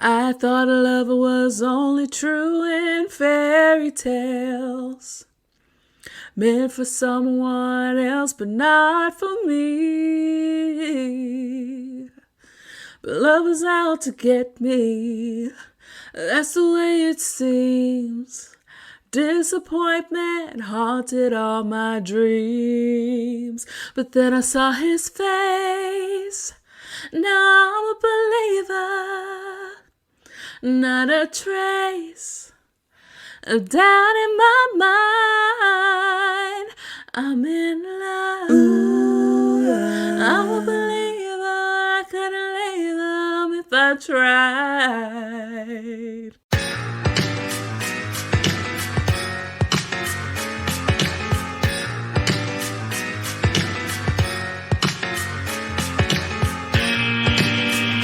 I thought love was only true in fairy tales, meant for someone else but not for me. But love was out to get me, that's the way it seems. Disappointment haunted all my dreams, but then I saw his face. Now I'm a believer, not a trace of doubt in my mind. I'm in love. Ooh, I'm a believer, I couldn't leave them if I tried.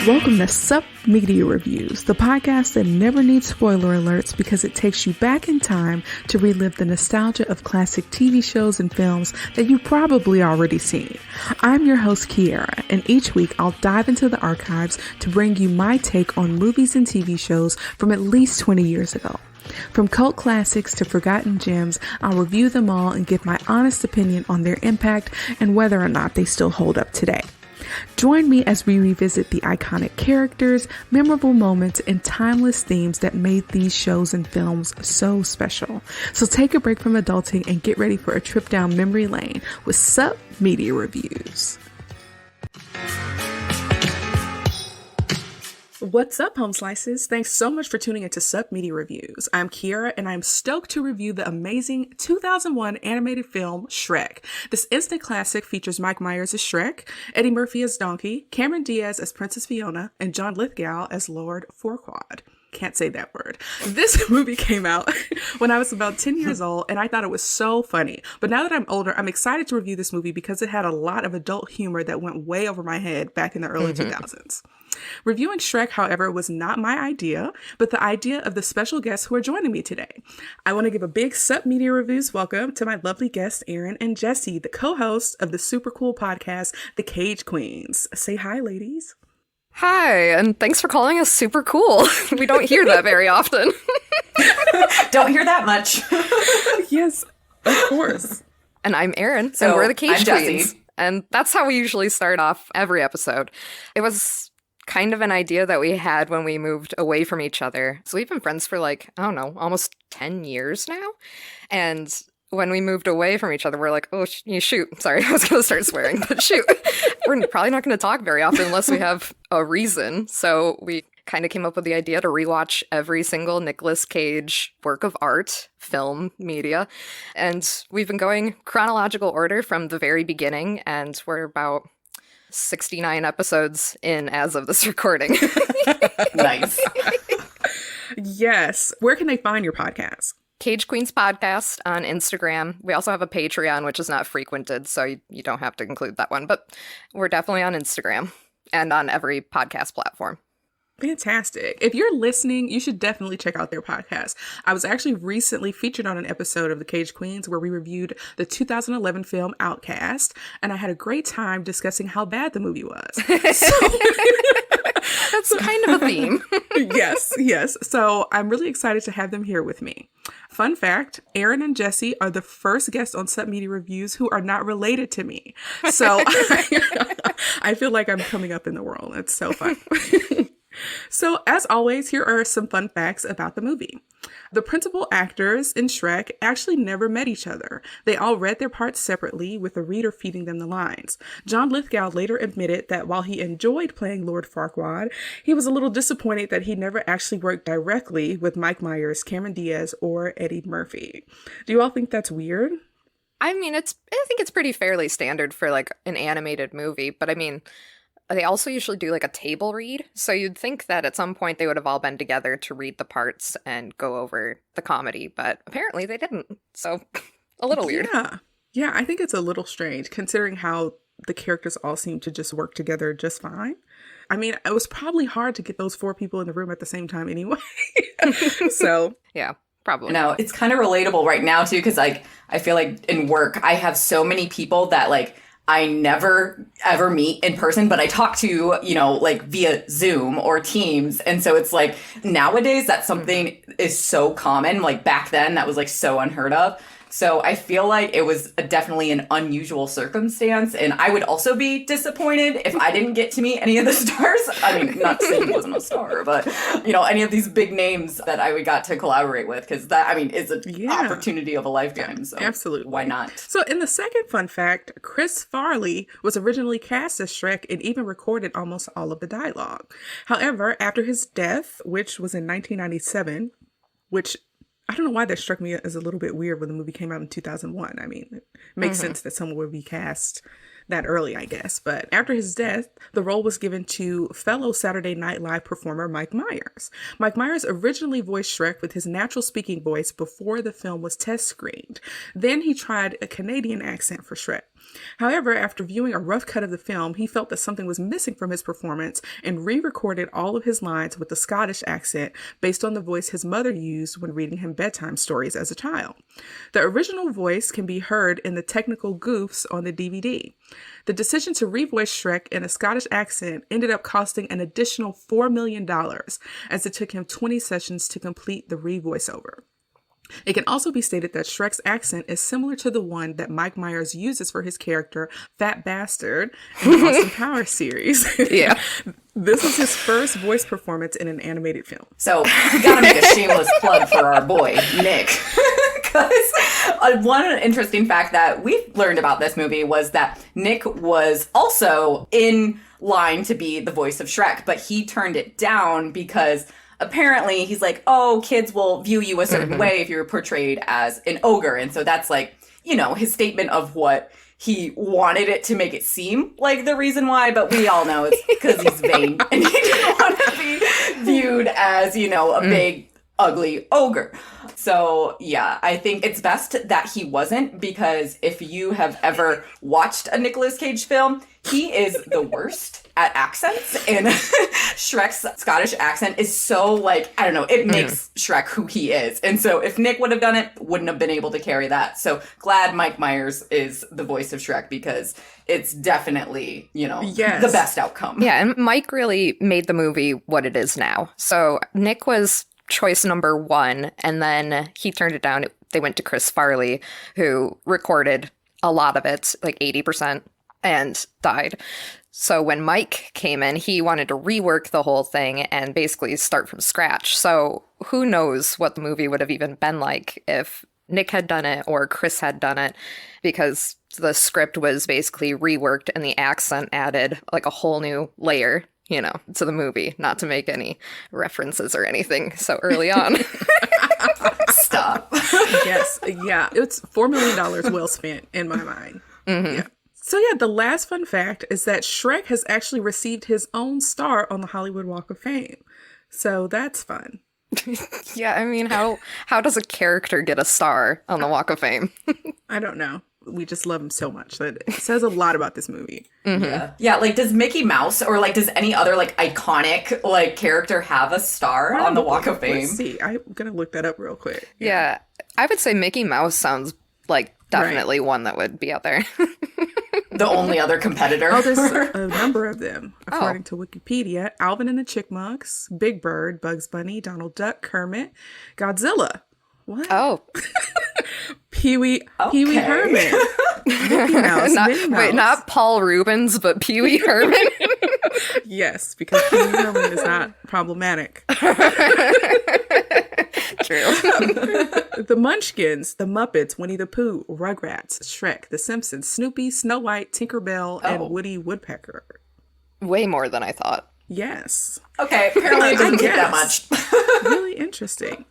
Welcome to Sup Media Reviews, the podcast that never needs spoiler alerts because it takes you back in time to relive the nostalgia of classic TV shows and films that you've probably already seen. I'm your host, Kiara, and each week I'll dive into the archives to bring you my take on movies and TV shows from at least 20 years ago. From cult classics to forgotten gems, I'll review them all and give my honest opinion on their impact and whether or not they still hold up today. Join me as we revisit the iconic characters, memorable moments, and timeless themes that made these shows and films so special. So take a break from adulting and get ready for a trip down memory lane with Sup Media Reviews. What's up, Home Slices? Thanks so much for tuning into Sup Media Reviews. I'm Kiara, and I'm stoked to review the amazing 2001 animated film Shrek. This instant classic features Mike Myers as Shrek, Eddie Murphy as Donkey, Cameron Diaz as Princess Fiona, and John Lithgow as Lord Farquaad. Can't say that word. This movie came out when I was about 10 years old, and I thought it was so funny. But now that I'm older, I'm excited to review this movie because it had a lot of adult humor that went way over my head back in the early 2000s. Reviewing Shrek, however, was not my idea, but the idea of the special guests who are joining me today. I want to give a big Sup Media Reviews welcome to my lovely guests, Erin and Jessie, the co-hosts of the super cool podcast, The Cage Queens. Say hi, ladies. Hi, and thanks for calling us super cool. We don't hear that very often. Don't hear that much. Yes, of course. And I'm Erin, and we're the Cage I'm Queens. Jessie. And that's how we usually start off every episode. It was kind of an idea that we had when we moved away from each other. So we've been friends for almost 10 years now. And when we moved away from each other, we're like, oh, shoot. Sorry, I was going to start swearing, but shoot. We're probably not going to talk very often unless we have a reason. So we kind of came up with the idea to rewatch every single Nicolas Cage work of art, film, media. And we've been going chronological order from the very beginning, and we're about 69 episodes in as of this recording. Nice. Yes. Where can they find your podcast? Cage Queens Podcast on Instagram. We also have a Patreon, which is not frequented, so you don't have to include that one. But we're definitely on Instagram and on every podcast platform. Fantastic. If you're listening, you should definitely check out their podcast. I was actually recently featured on an episode of The Cage Queens where we reviewed the 2011 film Outcast, and I had a great time discussing how bad the movie was. That's kind of a theme. Yes. So I'm really excited to have them here with me. Fun fact, Erin and Jessie are the first guests on Sup Media Reviews who are not related to me. So I feel like I'm coming up in the world. It's so fun. So, as always, here are some fun facts about the movie. The principal actors in Shrek actually never met each other. They all read their parts separately, with the reader feeding them the lines. John Lithgow later admitted that while he enjoyed playing Lord Farquaad, he was a little disappointed that he never actually worked directly with Mike Myers, Cameron Diaz, or Eddie Murphy. Do you all think that's weird? I think it's pretty fairly standard for like an animated movie, but I mean, they also usually do like a table read. So you'd think that at some point they would have all been together to read the parts and go over the comedy, but apparently they didn't. So a little weird. Yeah, I think it's a little strange considering how the characters all seem to just work together just fine. I mean, it was probably hard to get those 4 people in the room at the same time anyway. So yeah. Probably. No, it's kind of relatable right now too, because like I feel like in work I have so many people that like I never ever meet in person, but I talk to, like via Zoom or Teams. And so it's like nowadays that something is so common. Like back then that was like so unheard of. So I feel like it was definitely an unusual circumstance. And I would also be disappointed if I didn't get to meet any of the stars. I mean, not to say he wasn't a star, but, any of these big names that I would got to collaborate with. Because that, I mean, is an opportunity of a lifetime. So absolutely. Why not? So in the second fun fact, Chris Farley was originally cast as Shrek and even recorded almost all of the dialogue. However, after his death, which was in 1997, which I don't know why that struck me as a little bit weird when the movie came out in 2001. I mean, it makes sense that someone would be cast that early, I guess. But after his death, the role was given to fellow Saturday Night Live performer Mike Myers. Mike Myers originally voiced Shrek with his natural speaking voice before the film was test screened. Then he tried a Canadian accent for Shrek. However, after viewing a rough cut of the film, he felt that something was missing from his performance and re-recorded all of his lines with a Scottish accent based on the voice his mother used when reading him bedtime stories as a child. The original voice can be heard in the technical goofs on the DVD. The decision to revoice Shrek in a Scottish accent ended up costing an additional $4 million, as it took him 20 sessions to complete the revoiceover. It can also be stated that Shrek's accent is similar to the one that Mike Myers uses for his character, Fat Bastard, in the Austin Powers series. Yeah. This is his first voice performance in an animated film. So we gotta make a shameless plug for our boy, Nick. Because one interesting fact that we learned about this movie was that Nick was also in line to be the voice of Shrek, but he turned it down because apparently he's like, oh, kids will view you a certain way if you're portrayed as an ogre. And so that's like, his statement of what he wanted it to make it seem like the reason why. But we all know it's because he's vain and he didn't want to be viewed as, a big, ugly ogre. So, yeah, I think it's best that he wasn't, because if you have ever watched a Nicolas Cage film, he is the worst at accents, and Shrek's Scottish accent is so, it makes Shrek who he is. And so if Nick would have done it, wouldn't have been able to carry that. So glad Mike Myers is the voice of Shrek, because it's definitely, the best outcome. Yeah, and Mike really made the movie what it is now. So Nick was choice number one, and then he turned it down. They went to Chris Farley, who recorded a lot of it, like 80%, and died. So when Mike came in, he wanted to rework the whole thing and basically start from scratch. So who knows what the movie would have even been like if Nick had done it or Chris had done it, because the script was basically reworked and the accent added like a whole new layer, to the movie, not to make any references or anything so early on. Stop. Yes. Yeah. It's $4 million well spent in my mind. Mm-hmm. Yeah. So yeah, the last fun fact is that Shrek has actually received his own star on the Hollywood Walk of Fame. So that's fun. Yeah, I mean, how does a character get a star on the Walk of Fame? I don't know. We just love him so much that it says a lot about this movie. Mm-hmm. Yeah, does Mickey Mouse or does any other iconic character have a star on the Walk of Fame? Let's see. I'm gonna look that up real quick. Yeah, I would say Mickey Mouse sounds like definitely one that would be out there. The only other competitor. Oh, there's a number of them. According to Wikipedia, Alvin and the Chipmunks, Big Bird, Bugs Bunny, Donald Duck, Kermit, Godzilla. What? Oh. Pee-wee Herman. Mickey Mouse, Minnie Mouse. Wait, not Paul Rubens, but Pee-wee Herman? Yes, because Pee-wee Herman is not problematic. True. The Munchkins, the Muppets, Winnie the Pooh, Rugrats, Shrek, The Simpsons, Snoopy, Snow White, Tinkerbell, and Woody Woodpecker. Way more than I thought. Yes. Okay, apparently it doesn't take that much. Really interesting.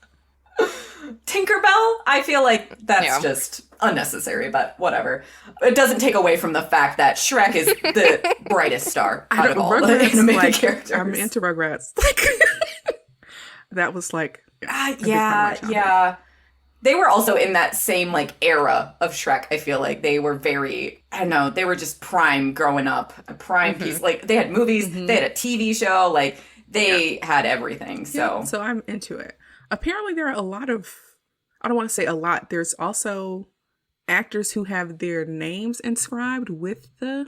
Tinkerbell, I feel like that's just unnecessary, but whatever. It doesn't take away from the fact that Shrek is the brightest star out of all the animated characters. I'm into Rugrats. That was yeah. They were also in that same era of Shrek. I feel like they were very, I don't know, they were just prime growing up, a prime piece. They had movies, they had a TV show, they had everything. So I'm into it. Apparently there are a lot of, I don't want to say a lot, there's also actors who have their names inscribed with the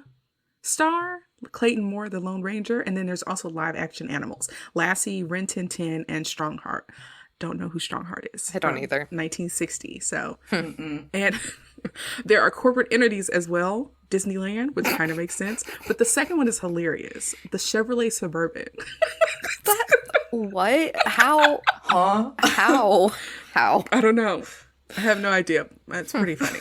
star. Clayton Moore, the Lone Ranger, and then there's also live action animals. Lassie, Rin Tin Tin, and Strongheart. Don't know who Strongheart is. I don't either. 1960. So, and there are corporate entities as well. Disneyland, which kind of makes sense. But the second one is hilarious. The Chevrolet Suburban. What? How? Huh? How? I don't know. I have no idea. It's pretty funny.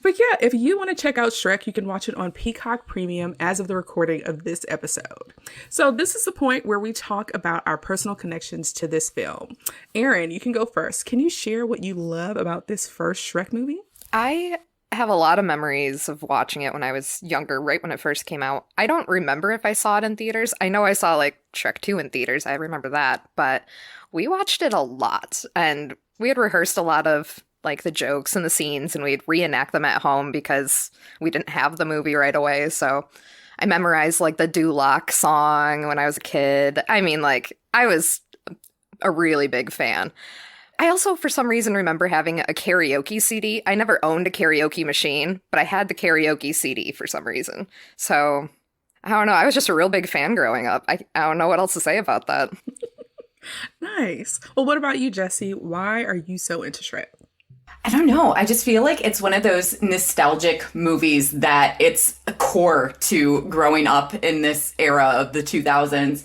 But yeah, if you want to check out Shrek, you can watch it on Peacock Premium as of the recording of this episode. So this is the point where we talk about our personal connections to this film. Erin, you can go first. Can you share what you love about this first Shrek movie? I have a lot of memories of watching it when I was younger, right when it first came out. I don't remember if I saw it in theaters. I know I saw like Shrek 2 in theaters. I remember that. But we watched it a lot, and we had rehearsed a lot of like the jokes and the scenes, and we'd reenact them at home because we didn't have the movie right away. So I memorized like the Duloc song when I was a kid. I mean, like, I was a really big fan. I also, for some reason, remember having a karaoke CD. I never owned a karaoke machine, but I had the karaoke CD for some reason. So I don't know. I was just a real big fan growing up. I don't know what else to say about that. Nice. Well, what about you, Jessie? Why are you so into Shrek? I don't know. I just feel like it's one of those nostalgic movies that it's a core to growing up in this era of the 2000s.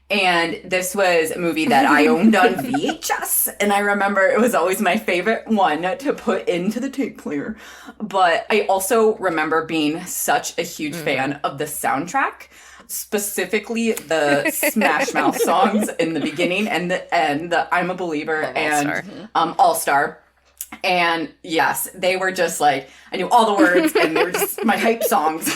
And this was a movie that I owned on VHS. And I remember it was always my favorite one to put into the tape player. But I also remember being such a huge fan of the soundtrack. Specifically the Smash Mouth songs in the beginning and the end, the I'm a Believer and All Star. And yes, they were just like, I knew all the words and they were just my hype songs.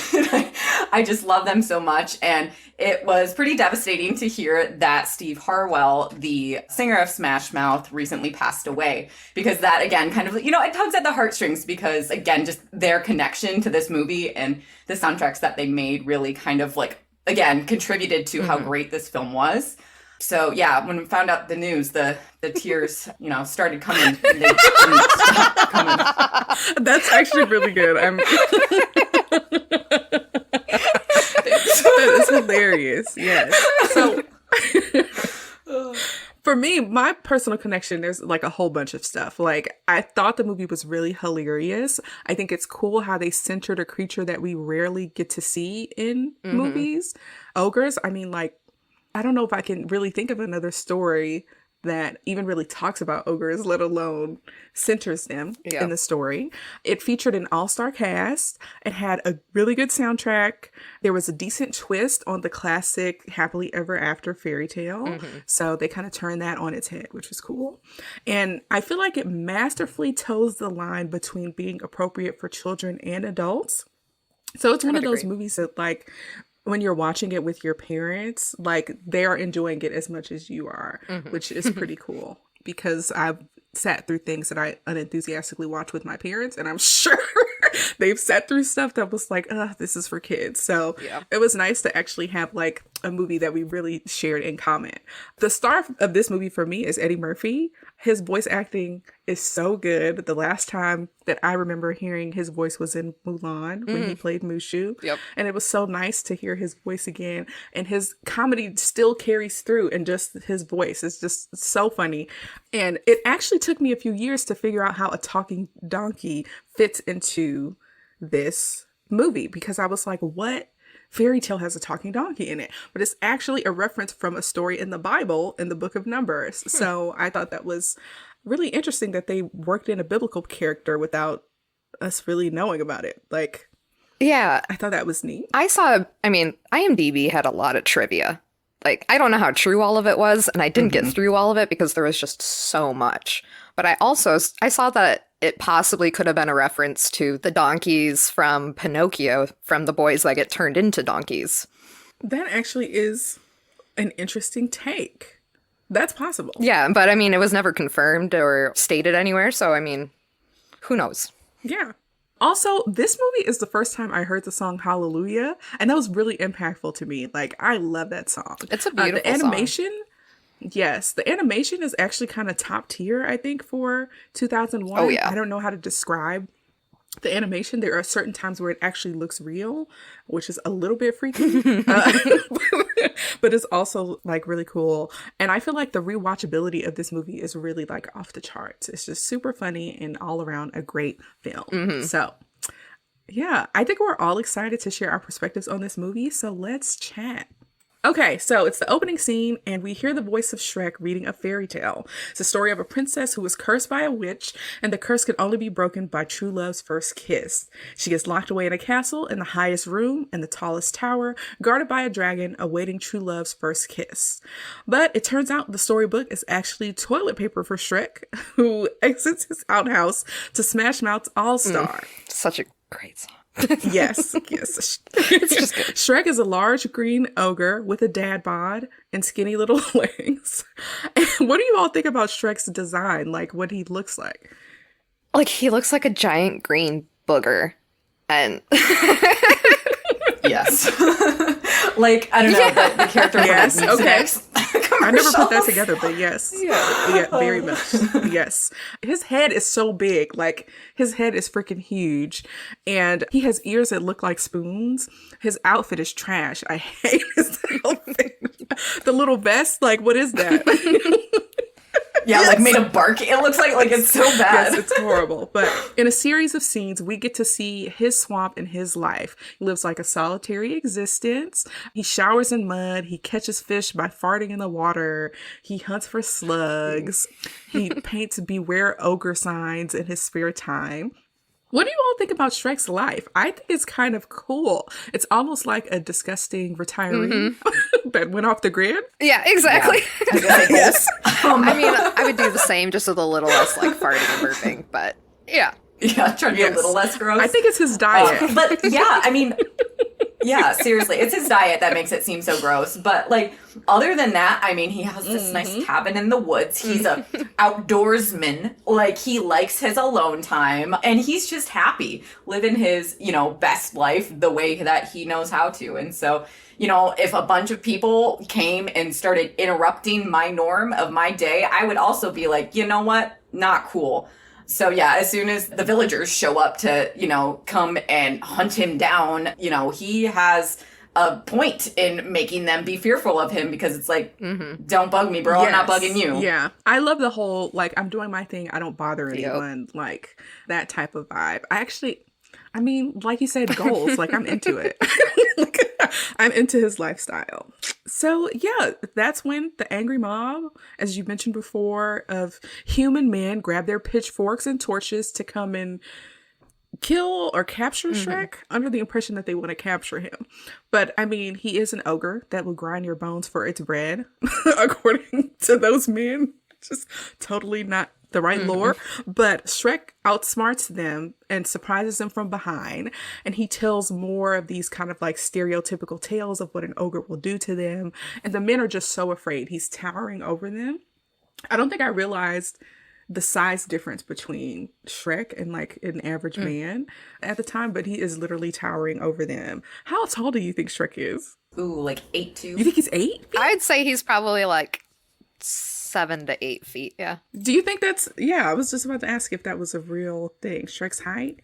I just love them so much. And it was pretty devastating to hear that Steve Harwell, the singer of Smash Mouth, recently passed away. Because that, again, kind of, it tugs at the heartstrings because, again, just their connection to this movie and the soundtracks that they made really kind of like, again, contributed to how great this film was. So yeah, when we found out the news, the tears, started coming. And they didn't stop coming. That's actually really good. That is hilarious. Yes. So for me, my personal connection, there's like a whole bunch of stuff. Like, I thought the movie was really hilarious. I think it's cool how they centered a creature that we rarely get to see in movies. Ogres. I mean, like, I don't know if I can really think of another story that even really talks about ogres, let alone centers them in the story. It featured an all-star cast. It had a really good soundtrack. There was a decent twist on the classic Happily Ever After fairy tale. So they kind of turned that on its head, which was cool. And I feel like it masterfully toes the line between being appropriate for children and adults. So it's one of those movies that, like, when you're watching it with your parents, like, they are enjoying it as much as you are, which is pretty cool because I've sat through things that I unenthusiastically watch with my parents, and I'm sure they've sat through stuff that was like, this is for kids. So it was nice to actually have like a movie that we really shared in common. The star of this movie for me is Eddie Murphy. His voice acting is so good. The last time that I remember hearing his voice was in Mulan when he played Mushu. And it was so nice to hear his voice again. And his comedy still carries through, and just his voice is just so funny. And it actually took me a few years to figure out how a talking donkey fits into this movie, because I was like, what fairy tale has a talking donkey in it? But it's actually a reference from a story in the Bible in the book of Numbers. So I thought that was really interesting that they worked in a biblical character without us really knowing about it. Like, yeah, I thought that was neat. IMDb had a lot of trivia. Like, I don't know how true all of it was, and I didn't get through all of it because there was just so much. But I saw that it possibly could have been a reference to the donkeys from Pinocchio, from the boys that get turned into donkeys. That actually is an interesting take. That's possible. Yeah, but I mean, it was never confirmed or stated anywhere, so I mean, who knows? Yeah. Also, this movie is the first time I heard the song Hallelujah, and that was really impactful to me. Like, I love that song. It's a beautiful the animation song. Yes, the animation is actually kind of top tier, I think, for 2001. Oh, yeah. I don't know how to describe the animation. There are certain times where it actually looks real, which is a little bit freaky, but it's also like really cool. And I feel like the rewatchability of this movie is really like off the charts. It's just super funny and all around a great film. So yeah, I think we're all excited to share our perspectives on this movie. So let's chat. Okay, so it's the opening scene, and we hear the voice of Shrek reading a fairy tale. It's a story of a princess who was cursed by a witch, and the curse can only be broken by true love's first kiss. She gets locked away in a castle in the highest room in the tallest tower, guarded by a dragon awaiting true love's first kiss. But it turns out the storybook is actually toilet paper for Shrek, who exits his outhouse to Smash Mouth's All-Star. Such a great song. Yes. It's just good. Shrek is a large green ogre with a dad bod and skinny little legs. And what do you all think about Shrek's design? Like what he looks like? Like, he looks like a giant green booger. And Yes. Like, I don't know, but the character Yes, from okay. I never put that commercials. together, but yes. Yeah. Yeah, very much. Yes. His head is so big. Like, his head is freaking huge. And he has ears that look like spoons. His outfit is trash. I hate his outfit. The little vest, like, what is that? Yeah, like made of bark. It looks like it's so bad. Yes, it's horrible. But in a series of scenes, we get to see his swamp and his life. He lives like a solitary existence. He showers in mud. He catches fish by farting in the water. He hunts for slugs. He paints beware ogre signs in his spare time. What do you all think about Shrek's life? I think it's kind of cool. It's almost like a disgusting retiree that went off the grid. yeah, exactly. Yeah. Yes. I mean, I would do the same, just with a little less like farting and burping, but yeah. Yeah, trying to be a Yes. little less gross. I think it's his diet. But yeah, I mean, yeah, seriously, it's his diet that makes it seem so gross. But like, other than that, I mean, he has this nice cabin in the woods. He's a outdoorsman. Like, he likes his alone time, and he's just happy living his, best life the way that he knows how to. And so, if a bunch of people came and started interrupting my norm of my day, I would also be like, you know what? Not cool. So yeah, as soon as the villagers show up to, come and hunt him down, he has a point in making them be fearful of him, because it's like, don't bug me, bro. I'm not Yes. bugging you. Yeah. I love the whole, like, I'm doing my thing. I don't bother anyone. Like, that type of vibe. I mean, like you said, goals. Like, I'm into it. I'm into his lifestyle. So, yeah, that's when the angry mob, as you mentioned before, of human men grab their pitchforks and torches to come and kill or capture Shrek, under the impression that they want to capture him. But I mean, he is an ogre that will grind your bones for its bread, according to those men. Just totally not the right lore. But Shrek outsmarts them and surprises them from behind. And he tells more of these kind of like stereotypical tales of what an ogre will do to them. And the men are just so afraid. He's towering over them. I don't think I realized the size difference between Shrek and like an average man at the time, but he is literally towering over them. How tall do you think Shrek is? Ooh, like 8'2". You think he's 8? I'd say he's probably like 7 to 8 feet. Yeah. Do you think that's, yeah, I was just about to ask if that was a real thing. Shrek's height?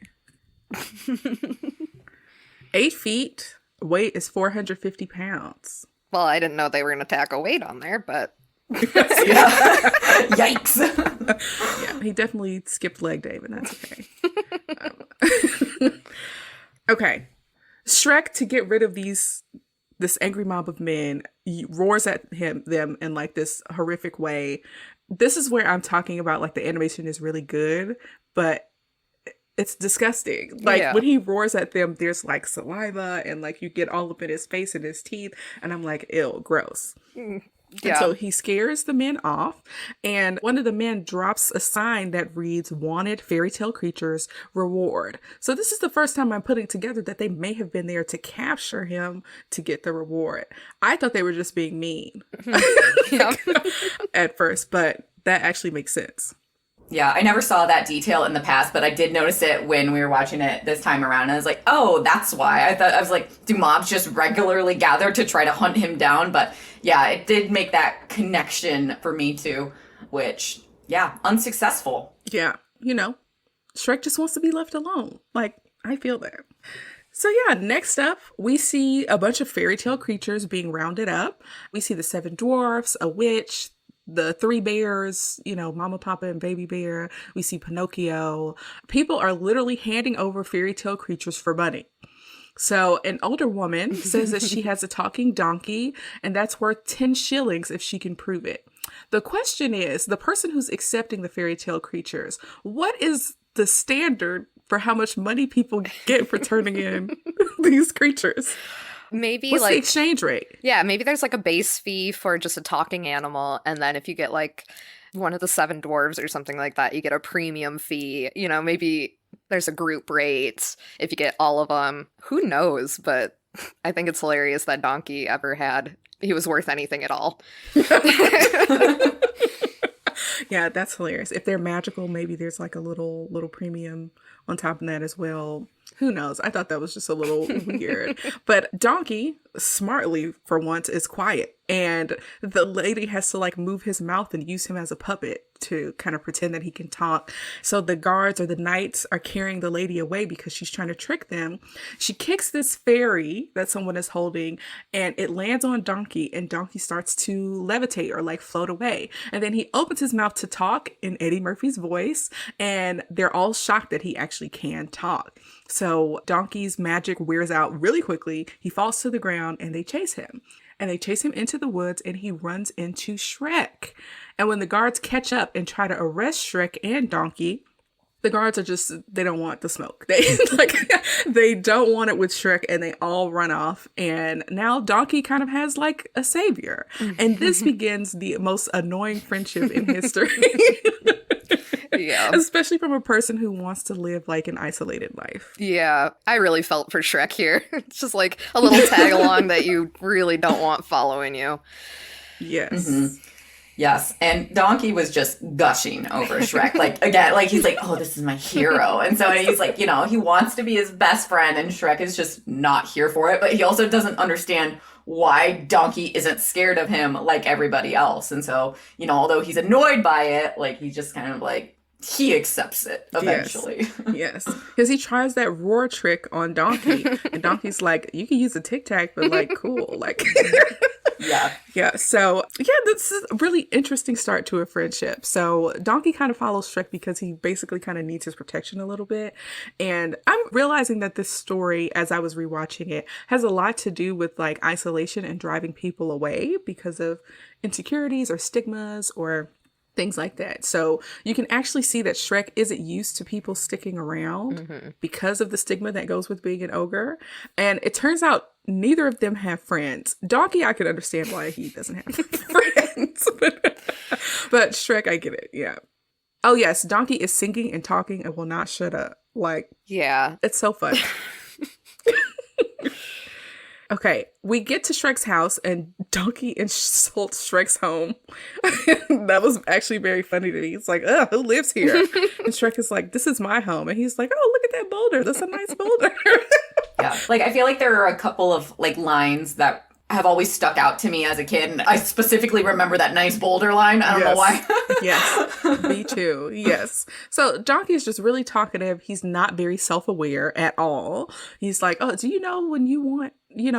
8 feet, weight is 450 pounds. Well, I didn't know they were going to tack a weight on there, but Yeah. Yikes. Yeah, he definitely skipped leg day, but that's okay. Okay. Shrek, to get rid of this angry mob of men, roars at them in like this horrific way. This is where I'm talking about like the animation is really good, but it's disgusting. Like when he roars at them, there's like saliva and like you get all up in his face and his teeth, and I'm like, ew, gross. And so he scares the men off, and one of the men drops a sign that reads, "Wanted fairy tale creatures, reward." So this is the first time I'm putting together that they may have been there to capture him to get the reward. I thought they were just being mean at first, but that actually makes sense. Yeah, I never saw that detail in the past, but I did notice it when we were watching it this time around. And I was like, oh, that's why. I was like, do mobs just regularly gather to try to hunt him down? But yeah, it did make that connection for me too, which, yeah, unsuccessful. Yeah, Shrek just wants to be left alone. Like, I feel that. So yeah, next up, we see a bunch of fairy tale creatures being rounded up. We see the 7 dwarfs, a witch, the 3 bears, Mama, Papa, and Baby Bear. We see Pinocchio. People are literally handing over fairy tale creatures for money. So an older woman says that she has a talking donkey, and that's worth 10 shillings if she can prove it. The question is, the person who's accepting the fairy tale creatures, what is the standard for how much money people get for turning in these creatures? Maybe what's the exchange rate? Yeah, maybe there's like a base fee for just a talking animal, and then if you get like one of the 7 dwarves or something like that, you get a premium fee. Maybe there's a group rate if you get all of them. Who knows? But I think it's hilarious that donkey ever had. He was worth anything at all. Yeah, that's hilarious. If they're magical, maybe there's like a little premium on top of that as well. Who knows? I thought that was just a little weird. But Donkey, smartly for once, is quiet. And the lady has to like move his mouth and use him as a puppet to kind of pretend that he can talk. So the guards or the knights are carrying the lady away because she's trying to trick them. She kicks this fairy that someone is holding and it lands on Donkey, and Donkey starts to levitate or like float away. And then he opens his mouth to talk in Eddie Murphy's voice, and they're all shocked that he actually can talk. So Donkey's magic wears out really quickly. He falls to the ground and they chase him. And they chase him into the woods and he runs into Shrek. And when the guards catch up and try to arrest Shrek and Donkey, the guards are just, they don't want the smoke. They don't want it with Shrek, and they all run off. And now Donkey kind of has like a savior. And this begins the most annoying friendship in history. Yeah. Especially from a person who wants to live like an isolated life. Yeah, I really felt for Shrek here. It's just like a little tag along that you really don't want following you. Yes. Mm-hmm. Yes, and Donkey was just gushing over Shrek. Like, again, like he's like, oh, this is my hero. And so he's like, he wants to be his best friend, and Shrek is just not here for it. But he also doesn't understand why Donkey isn't scared of him like everybody else. And so, although he's annoyed by it, like he just kind of like, he accepts it eventually. Yes. Because he tries that roar trick on Donkey, and Donkey's like, you can use a tic tac, but like, cool. Like, yeah. Yeah. So, yeah, this is a really interesting start to a friendship. So, Donkey kind of follows Shrek because he basically kind of needs his protection a little bit. And I'm realizing that this story, as I was rewatching it, has a lot to do with like isolation and driving people away because of insecurities or stigmas or things like that. So you can actually see that Shrek isn't used to people sticking around because of the stigma that goes with being an ogre. And it turns out neither of them have friends. Donkey, I can understand why he doesn't have friends. But Shrek, I get it. Yeah. Oh, yes. Donkey is singing and talking and will not shut up. Like, yeah, it's so fun. Okay, we get to Shrek's house and Donkey insults Shrek's home. That was actually very funny to me. He's like, ugh, who lives here? And Shrek is like, this is my home. And he's like, oh, look at that boulder. That's a nice boulder. Yeah, like I feel like there are a couple of like lines that have always stuck out to me as a kid. And I specifically remember that nice boulder line. I don't know why. Yes, me too. Yes. So Donkey is just really talkative. He's not very self-aware at all. He's like, oh, do you know when you want,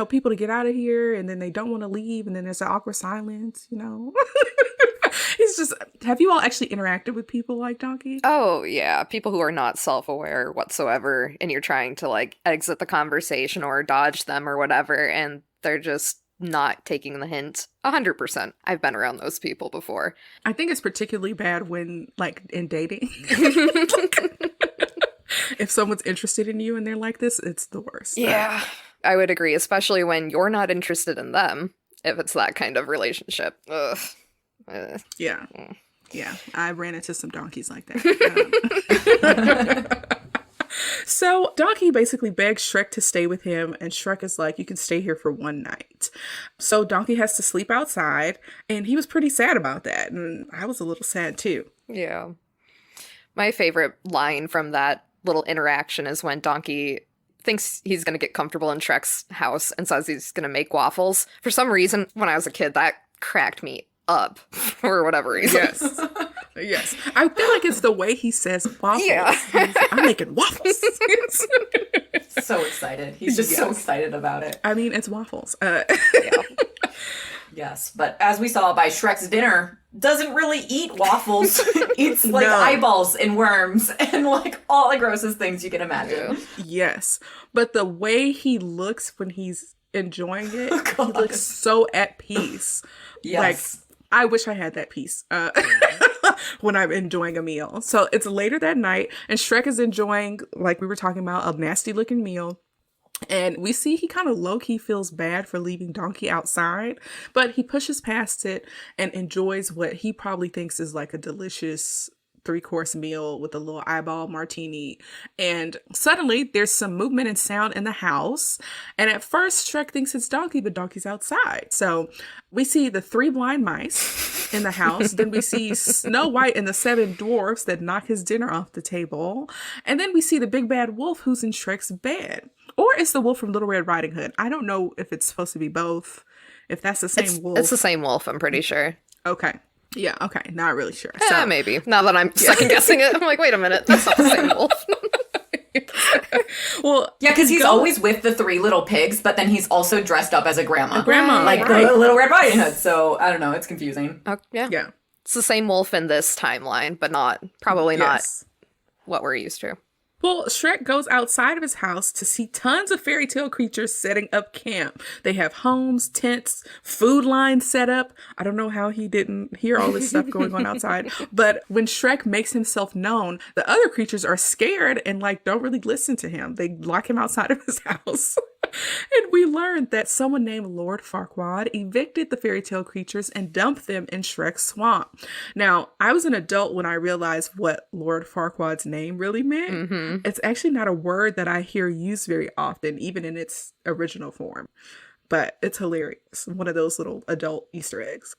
people to get out of here and then they don't want to leave and then there's an awkward silence, He's just, have you all actually interacted with people like Donkey? Oh, yeah. People who are not self-aware whatsoever and you're trying to like exit the conversation or dodge them or whatever and they're just not taking the hint. 100%. I've been around those people before. I think it's particularly bad when like in dating. If someone's interested in you and they're like this, it's the worst. Yeah, I would agree, especially when you're not interested in them, if it's that kind of relationship. Ugh. Yeah. Yeah, I ran into some donkeys like that. So Donkey basically begs Shrek to stay with him, and Shrek is like, you can stay here for one night. So Donkey has to sleep outside, and he was pretty sad about that, and I was a little sad too. Yeah. My favorite line from that little interaction is when Donkey thinks he's going to get comfortable in Shrek's house and says he's going to make waffles. For some reason, when I was a kid, that cracked me up for whatever reason. Yes. Yes. I feel like it's the way he says waffles. Yeah. I'm making waffles. So excited. He's just so excited about it. I mean, it's waffles. Yeah. Yes, but as we saw by Shrek's dinner, doesn't really eat waffles. Eats like eyeballs and worms and like all the grossest things you can imagine. Yes. But the way he looks when he's enjoying it, he looks so at peace. Yes. Like, I wish I had that peace when I'm enjoying a meal. So it's later that night, and Shrek is enjoying, like we were talking about, a nasty looking meal. And we see he kind of low-key feels bad for leaving Donkey outside, but he pushes past it and enjoys what he probably thinks is like a delicious 3-course meal with a little eyeball martini. And suddenly there's some movement and sound in the house. And at first Shrek thinks it's Donkey, but Donkey's outside. So we see the 3 blind mice in the house. Then we see Snow White and the 7 dwarfs that knock his dinner off the table. And then we see the big bad wolf who's in Shrek's bed. Or it's the wolf from Little Red Riding Hood. I don't know if it's supposed to be both. If that's the same wolf. It's the same wolf, I'm pretty sure. Okay. Yeah, okay. Not really sure. So, Maybe. Now that I'm second guessing it, I'm like, wait a minute, that's not the same wolf. Well, yeah, because he's always with the 3 little pigs, but then he's also dressed up as a grandma. Like the Little Red Riding Hood. So, I don't know, it's confusing. Yeah. Yeah. It's the same wolf in this timeline, but probably not what we're used to. Well, Shrek goes outside of his house to see tons of fairy tale creatures setting up camp. They have homes, tents, food lines set up. I don't know how he didn't hear all this stuff going on outside. But when Shrek makes himself known, the other creatures are scared and like don't really listen to him. They lock him outside of his house. And we learned that someone named Lord Farquaad evicted the fairy tale creatures and dumped them in Shrek's swamp. Now, I was an adult when I realized what Lord Farquaad's name really meant. Mm-hmm. It's actually not a word that I hear used very often, even in its original form. But it's hilarious. One of those little adult Easter eggs.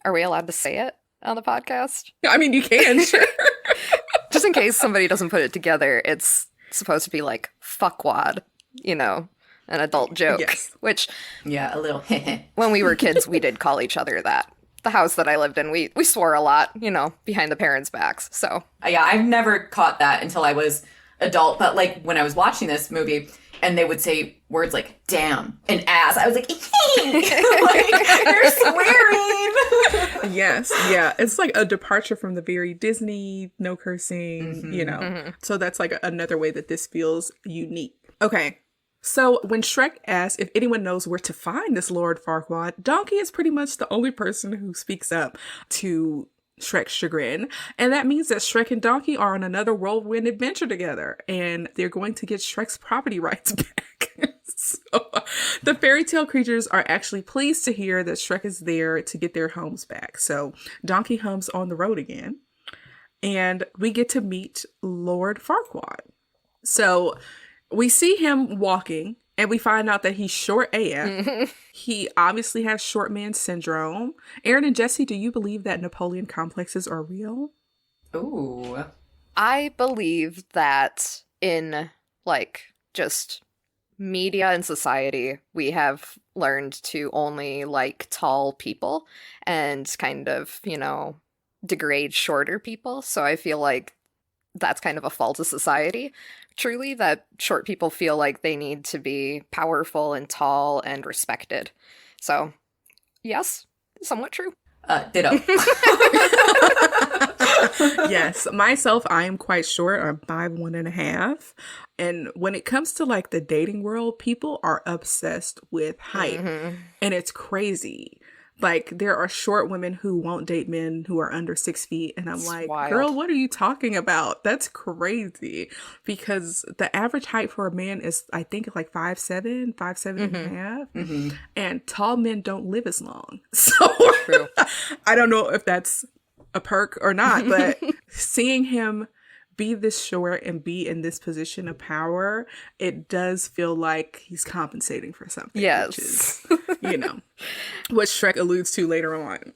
Are we allowed to say it on the podcast? I mean, you can, sure. Just in case somebody doesn't put it together, it's supposed to be like fuckwad, an adult joke. Yes. Which, yeah, a little. When we were kids, we did call each other that. The house that I lived in, we swore a lot, behind the parents' backs. So yeah, I've never caught that until I was adult. But like when I was watching this movie, and they would say words like "damn" and "ass," I was like, "They're swearing." Yes, yeah, it's like a departure from the very Disney no cursing, Mm-hmm. So that's like another way that this feels unique. Okay. So when Shrek asks if anyone knows where to find this Lord Farquaad, Donkey is pretty much the only person who speaks up to Shrek's chagrin. And that means that Shrek and Donkey are on another whirlwind adventure together, and they're going to get Shrek's property rights back. So the fairy tale creatures are actually pleased to hear that Shrek is there to get their homes back. So Donkey hums on the road again, and we get to meet Lord Farquaad. So we see him walking, and we find out that he's short AF. He obviously has short man syndrome. Erin and Jessie, do you believe that Napoleon complexes are real? Ooh. I believe that in, just media and society, we have learned to only like tall people and kind of, degrade shorter people. So I feel like that's kind of a fault of society. Truly, that short people feel like they need to be powerful and tall and respected. So, yes, somewhat true. Ditto. Yes, myself, I am quite short. I'm 5'1.5". And when it comes to the dating world, people are obsessed with height. Mm-hmm. And it's crazy. There are short women who won't date men who are under 6 feet. And I'm like, wild. Girl, what are you talking about? That's crazy. Because the average height for a man is, I think, 5'7", 5'7" mm-hmm. and a half. Mm-hmm. And tall men don't live as long. So true. I don't know if that's a perk or not, but seeing him be this short and be in this position of power, it does feel like he's compensating for something. Yes. Which is, what Shrek alludes to later on.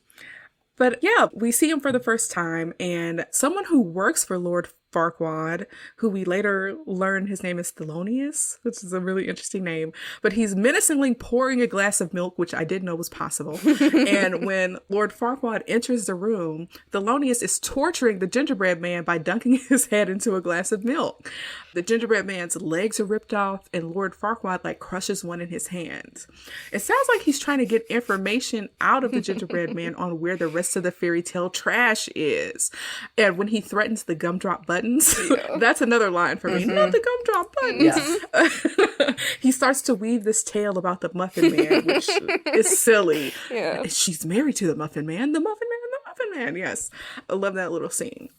But yeah, we see him for the first time, and someone who works for Lord Farquaad, who we later learn his name is Thelonious, which is a really interesting name. But he's menacingly pouring a glass of milk, which I didn't know was possible. And when Lord Farquaad enters the room, Thelonious is torturing the gingerbread man by dunking his head into a glass of milk. The gingerbread man's legs are ripped off, and Lord Farquaad like crushes one in his hand. It sounds like he's trying to get information out of the gingerbread man on where the rest of the fairy tale trash is. And when he threatens the gumdrop buttons, that's another line for me. Not the gumdrop buttons. Yeah. He starts to weave this tale about the Muffin Man, which is silly. Yeah. She's married to the Muffin Man. The Muffin Man, the Muffin Man. Yes. I love that little scene.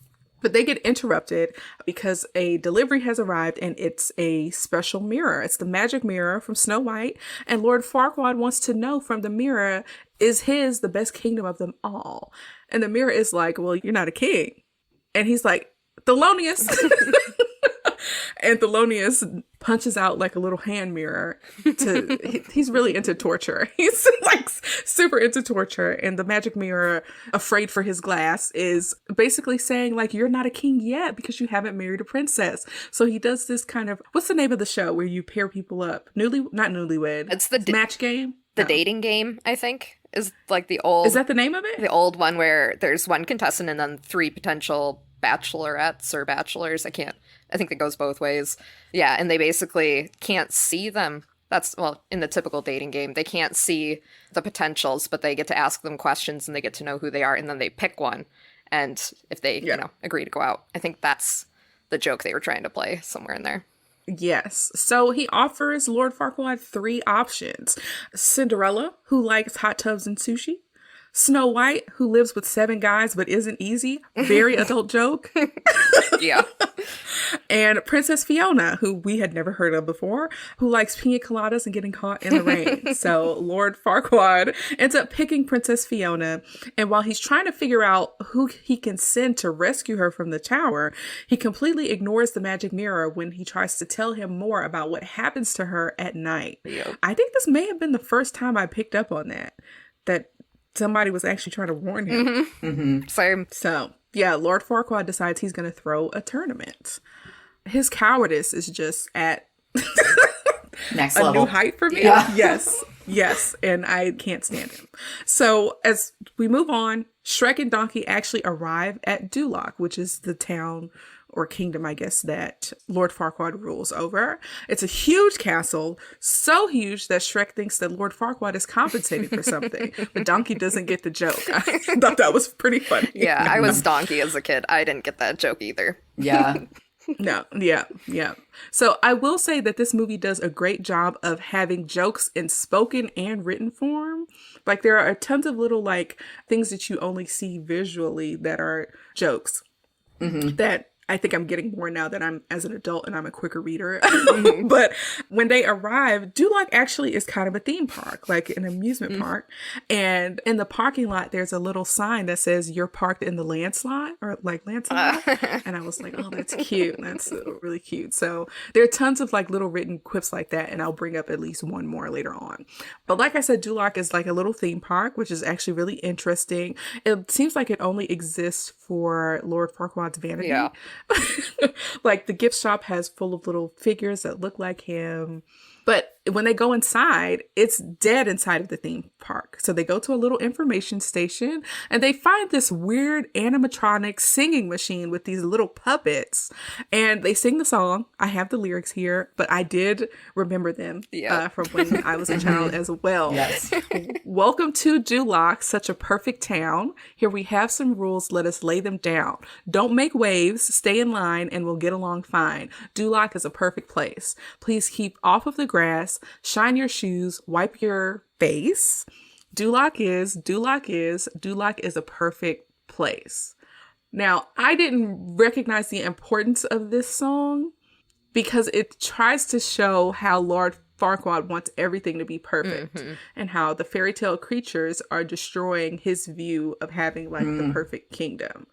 But they get interrupted because a delivery has arrived and it's a special mirror. It's the magic mirror from Snow White. And Lord Farquaad wants to know from the mirror, is his the best kingdom of them all? And the mirror is like, well, you're not a king. And he's like, Thelonious. And Thelonious punches out like a little hand mirror. He's really into torture. He's like super into torture. And the magic mirror, afraid for his glass, is basically saying like, you're not a king yet because you haven't married a princess. So he does this kind of, what's the name of the show where you pair people up? Not newlywed. It's the match game. The dating game, I think, is like the old. Is that the name of it? The old one where there's one contestant and then 3 potential bachelorettes or bachelors. I think it goes both ways. Yeah, and they basically can't see them. That's, well, in the typical dating game, they can't see the potentials, but they get to ask them questions and they get to know who they are, and then they pick one. And if they, agree to go out. I think that's the joke they were trying to play somewhere in there. Yes. So he offers Lord Farquaad 3 options. Cinderella, who likes hot tubs and sushi. Snow White, who lives with 7 guys but isn't easy. Very adult joke. Yeah. And Princess Fiona, who we had never heard of before, who likes pina coladas and getting caught in the rain. So Lord Farquaad ends up picking Princess Fiona. And while he's trying to figure out who he can send to rescue her from the tower, he completely ignores the magic mirror when he tries to tell him more about what happens to her at night. Yep. I think this may have been the first time I picked up on that somebody was actually trying to warn him. Mm-hmm. Mm-hmm. Same. So, yeah, Lord Farquaad decides he's going to throw a tournament. His cowardice is just at next a level. new height for me. Yeah. Yes, and I can't stand him. So, as we move on, Shrek and Donkey actually arrive at Duloc, which is the town or kingdom, I guess, that Lord Farquaad rules over. It's a huge castle, so huge that Shrek thinks that Lord Farquaad is compensated for something, but Donkey doesn't get the joke. I thought that was pretty funny. Yeah, I was Donkey as a kid. I didn't get that joke either. Yeah. No, yeah. So I will say that this movie does a great job of having jokes in spoken and written form. Like there are tons of little like things that you only see visually that are jokes that I think I'm getting more now that I'm as an adult and I'm a quicker reader. But when they arrive, Duloc actually is kind of a theme park, like an amusement park. And in the parking lot, there's a little sign that says you're parked in the landslide or like landslide. And I was like, oh, that's cute. That's really cute. So there are tons of like little written quips like that. And I'll bring up at least one more later on. But like I said, Duloc is like a little theme park, which is actually really interesting. It seems like it only exists for Lord Farquaad's vanity. Yeah. Like the gift shop has full of little figures that look like him. But when they go inside, it's dead inside of the theme park. So they go to a little information station and they find this weird animatronic singing machine with these little puppets. And they sing the song. I have the lyrics here, but I did remember them from when I was a child as well. Yes. Welcome to Duloc, such a perfect town. Here we have some rules. Let us lay them down. Don't make waves. Stay in line and we'll get along fine. Duloc is a perfect place. Please keep off of the grass. Shine your shoes, wipe your face. Duloc is a perfect place. Now, I didn't recognize the importance of this song because it tries to show how Lord Farquaad wants everything to be perfect and how the fairy tale creatures are destroying his view of having like the perfect kingdom.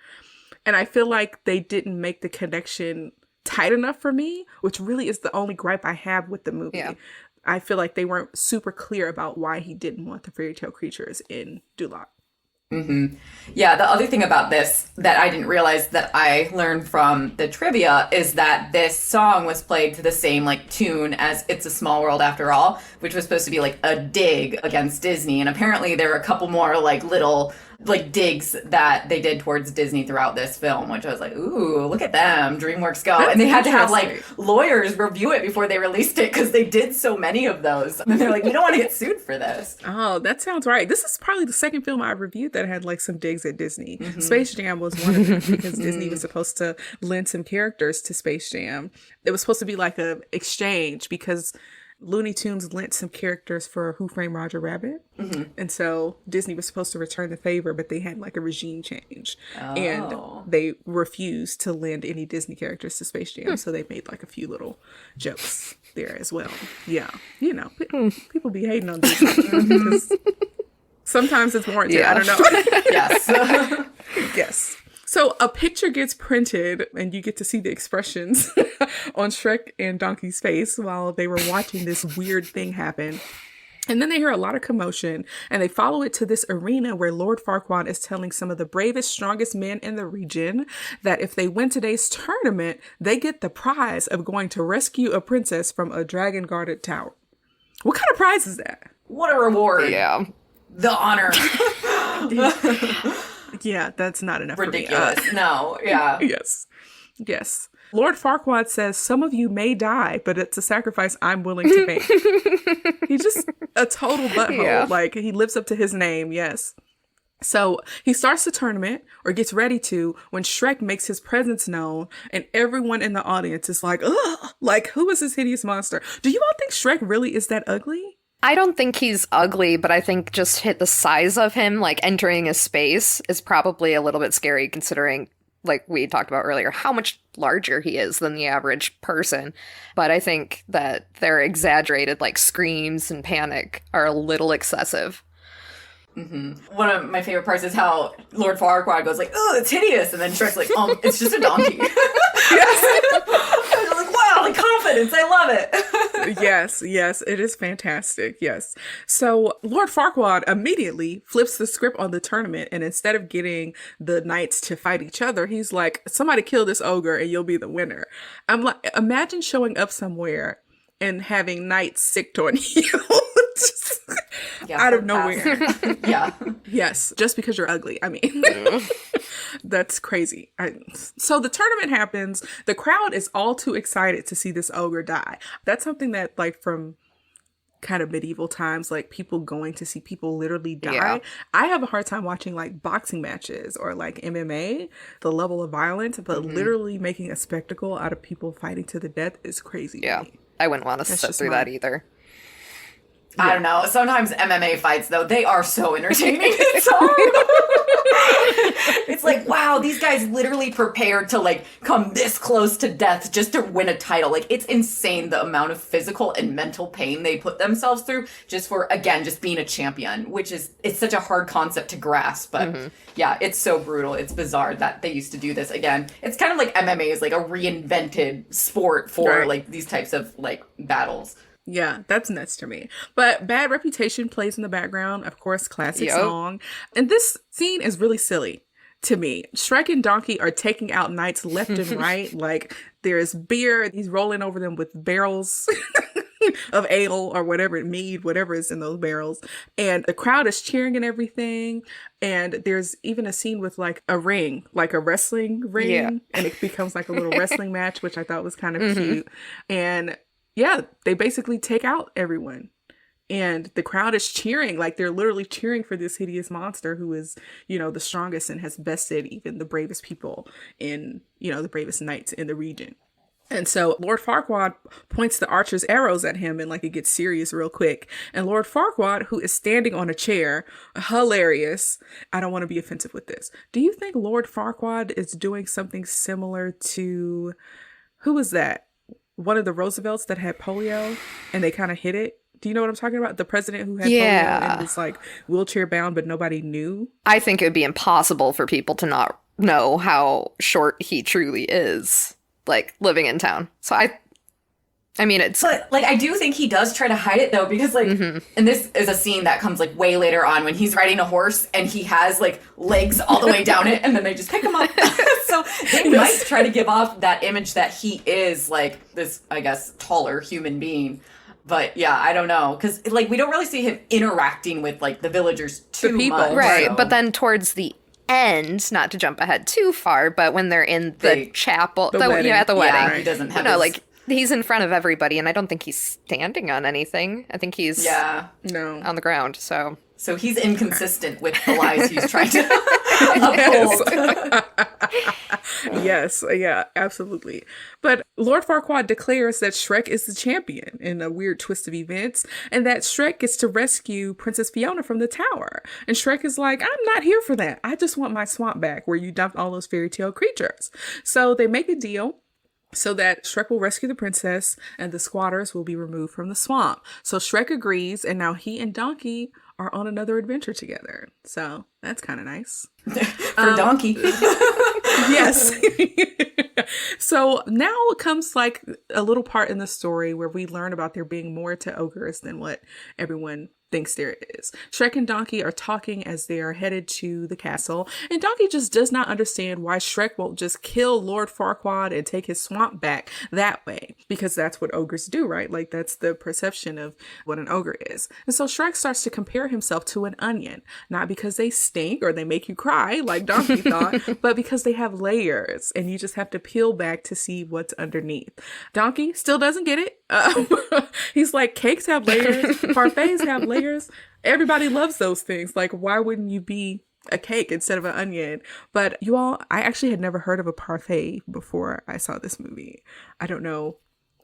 And I feel like they didn't make the connection tight enough for me, which really is the only gripe I have with the movie. Yeah. I feel like they weren't super clear about why he didn't want the fairy tale creatures in Duloc. Yeah, the other thing about this that I didn't realize that I learned from the trivia is that this song was played to the same like tune as It's a Small World After All, which was supposed to be like a dig against Disney. And apparently there were a couple more like little like digs that they did towards Disney throughout this film, which I was like, ooh, look at them, DreamWorks go. That's and they had to have interesting. like lawyers review it before they released it because they did so many of those. And they're like, we don't want to get sued for this. Oh, that sounds right. This is probably the second film I reviewed that had like some digs at Disney. Space Jam was one of them because Disney was supposed to lend some characters to Space Jam. It was supposed to be like a exchange because Looney Tunes lent some characters for Who Framed Roger Rabbit. And so Disney was supposed to return the favor, but they had like a regime change. And they refused to lend any Disney characters to Space Jam. So they made like a few little jokes there as well. Yeah. You know, people be hating on Disney because sometimes it's warranted. Yeah. I don't know. Yes. Yes. So a picture gets printed and you get to see the expressions on Shrek and Donkey's face while they were watching this weird thing happen. And then they hear a lot of commotion and they follow it to this arena where Lord Farquaad is telling some of the bravest, strongest men in the region that if they win today's tournament, they get the prize of going to rescue a princess from a dragon-guarded tower. What kind of prize is that? What a reward. Yeah. The honor. Yeah, that's not enough for me. Ridiculous. No, yeah. Yes. Yes. Lord Farquaad says, some of you may die, but it's a sacrifice I'm willing to make. He's just a total butthole. Yeah. Like, he lives up to his name. Yes. So he starts the tournament or gets ready to when Shrek makes his presence known and everyone in the audience is like, ugh, like, who is this hideous monster? Do you all think Shrek really is that ugly? I don't think he's ugly, but I think just hit the size of him, like entering a space, is probably a little bit scary considering, like we talked about earlier, how much larger he is than the average person. But I think that their exaggerated, like, screams and panic are a little excessive. One of my favorite parts is how Lord Farquaad goes like, oh, it's hideous. And then Shrek's like, it's just a donkey. Yes. I'm like, wow, the confidence. I love it. Yes, it is fantastic. Yes. So Lord Farquaad immediately flips the script on the tournament, and instead of getting the knights to fight each other, he's like, somebody kill this ogre and you'll be the winner. I'm like, imagine showing up somewhere and having knights sicked on you. Just out of nowhere. Yeah. Yes, just because you're ugly. I mean, that's crazy. So the tournament happens. The crowd is all too excited to see this ogre die. That's something that, like, from kind of medieval times, like people going to see people literally die. Yeah. I have a hard time watching like boxing matches or like MMA, the level of violence, but literally making a spectacle out of people fighting to the death is crazy. Yeah. To me. I wouldn't want to sit just through that either. I don't know. Sometimes MMA fights, though, they are so entertaining. It's hard. It's like, wow, these guys literally prepared to, like, come this close to death just to win a title. Like, it's insane the amount of physical and mental pain they put themselves through just for, again, just being a champion, which is, it's such a hard concept to grasp. But, yeah, it's so brutal. It's bizarre that they used to do this. Again, it's kind of like MMA is, like, a reinvented sport for, like, these types of, like, battles. Yeah, that's nuts to me. But Bad Reputation plays in the background, of course, classic song. And this scene is really silly to me. Shrek and Donkey are taking out knights left and right. Like, there's beer, he's rolling over them with barrels of ale or whatever, mead, whatever is in those barrels. And the crowd is cheering and everything. And there's even a scene with like a ring, like a wrestling ring. Yeah. And it becomes like a little wrestling match, which I thought was kind of cute. And yeah, they basically take out everyone. And the crowd is cheering, like they're literally cheering for this hideous monster who is, you know, the strongest and has bested even the bravest people in, you know, the bravest knights in the region. And so Lord Farquaad points the archer's arrows at him and like it gets serious real quick. And Lord Farquaad, who is standing on a chair, hilarious. I don't want to be offensive with this. Do you think Lord Farquaad is doing something similar to, who was that? One of the Roosevelts that had polio and they kind of hid it. Do you know what I'm talking about? The president who had polio and was like wheelchair bound, but nobody knew. I think it would be impossible for people to not know how short he truly is, like living in town. So I mean, it's... But, like, I do think he does try to hide it, though, because, like, and this is a scene that comes, like, way later on when he's riding a horse and he has, like, legs all the way down it, and then they just pick him up. So they might try to give off that image that he is, like, this, I guess, taller human being. But, yeah, I don't know. Because, like, we don't really see him interacting with, like, the villagers too much. Right, so. but then towards the end, not to jump ahead too far, but when they're in the chapel... The wedding. Yeah, at the wedding. Yeah, he doesn't have like... He's in front of everybody, and I don't think he's standing on anything. I think he's on the ground, so... So he's inconsistent with the lies he's trying to uphold. Yes, yeah, absolutely. But Lord Farquaad declares that Shrek is the champion in a weird twist of events, and that Shrek gets to rescue Princess Fiona from the tower. And Shrek is like, I'm not here for that. I just want my swamp back where you dumped all those fairy tale creatures. So they make a deal so that Shrek will rescue the princess and the squatters will be removed from the swamp. So Shrek agrees, and now he and Donkey are on another adventure together. So that's kind of nice. For Donkey. Yes. So now comes like a little part in the story where we learn about there being more to ogres than what everyone thinks there is. Shrek and Donkey are talking as they are headed to the castle, and Donkey just does not understand why Shrek won't just kill Lord Farquaad and take his swamp back that way, because that's what ogres do, right? Like, that's the perception of what an ogre is. And so Shrek starts to compare himself to an onion, not because they stink or they make you cry like Donkey thought, but because they have layers and you just have to peel back to see what's underneath. Donkey still doesn't get it. He's like, cakes have layers, parfaits have layers. Everybody loves those things. Like, why wouldn't you be a cake instead of an onion? But you all, I actually had never heard of a parfait before I saw this movie. I don't know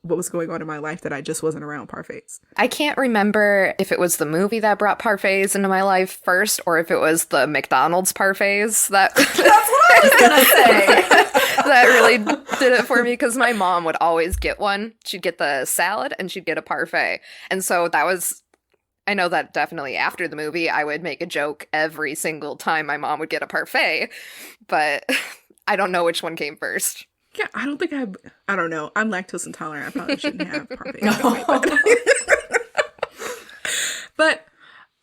what was going on in my life that I just wasn't around parfaits. I can't remember if it was the movie that brought parfaits into my life first, or if it was the McDonald's parfaits that... That's what I was gonna say. That really did it for me, because my mom would always get one. She'd get the salad and she'd get a parfait. And so that was... I know that definitely after the movie, I would make a joke every single time my mom would get a parfait, but I don't know which one came first. Yeah, I don't think I don't know. I'm lactose intolerant. I probably shouldn't have parfaits. But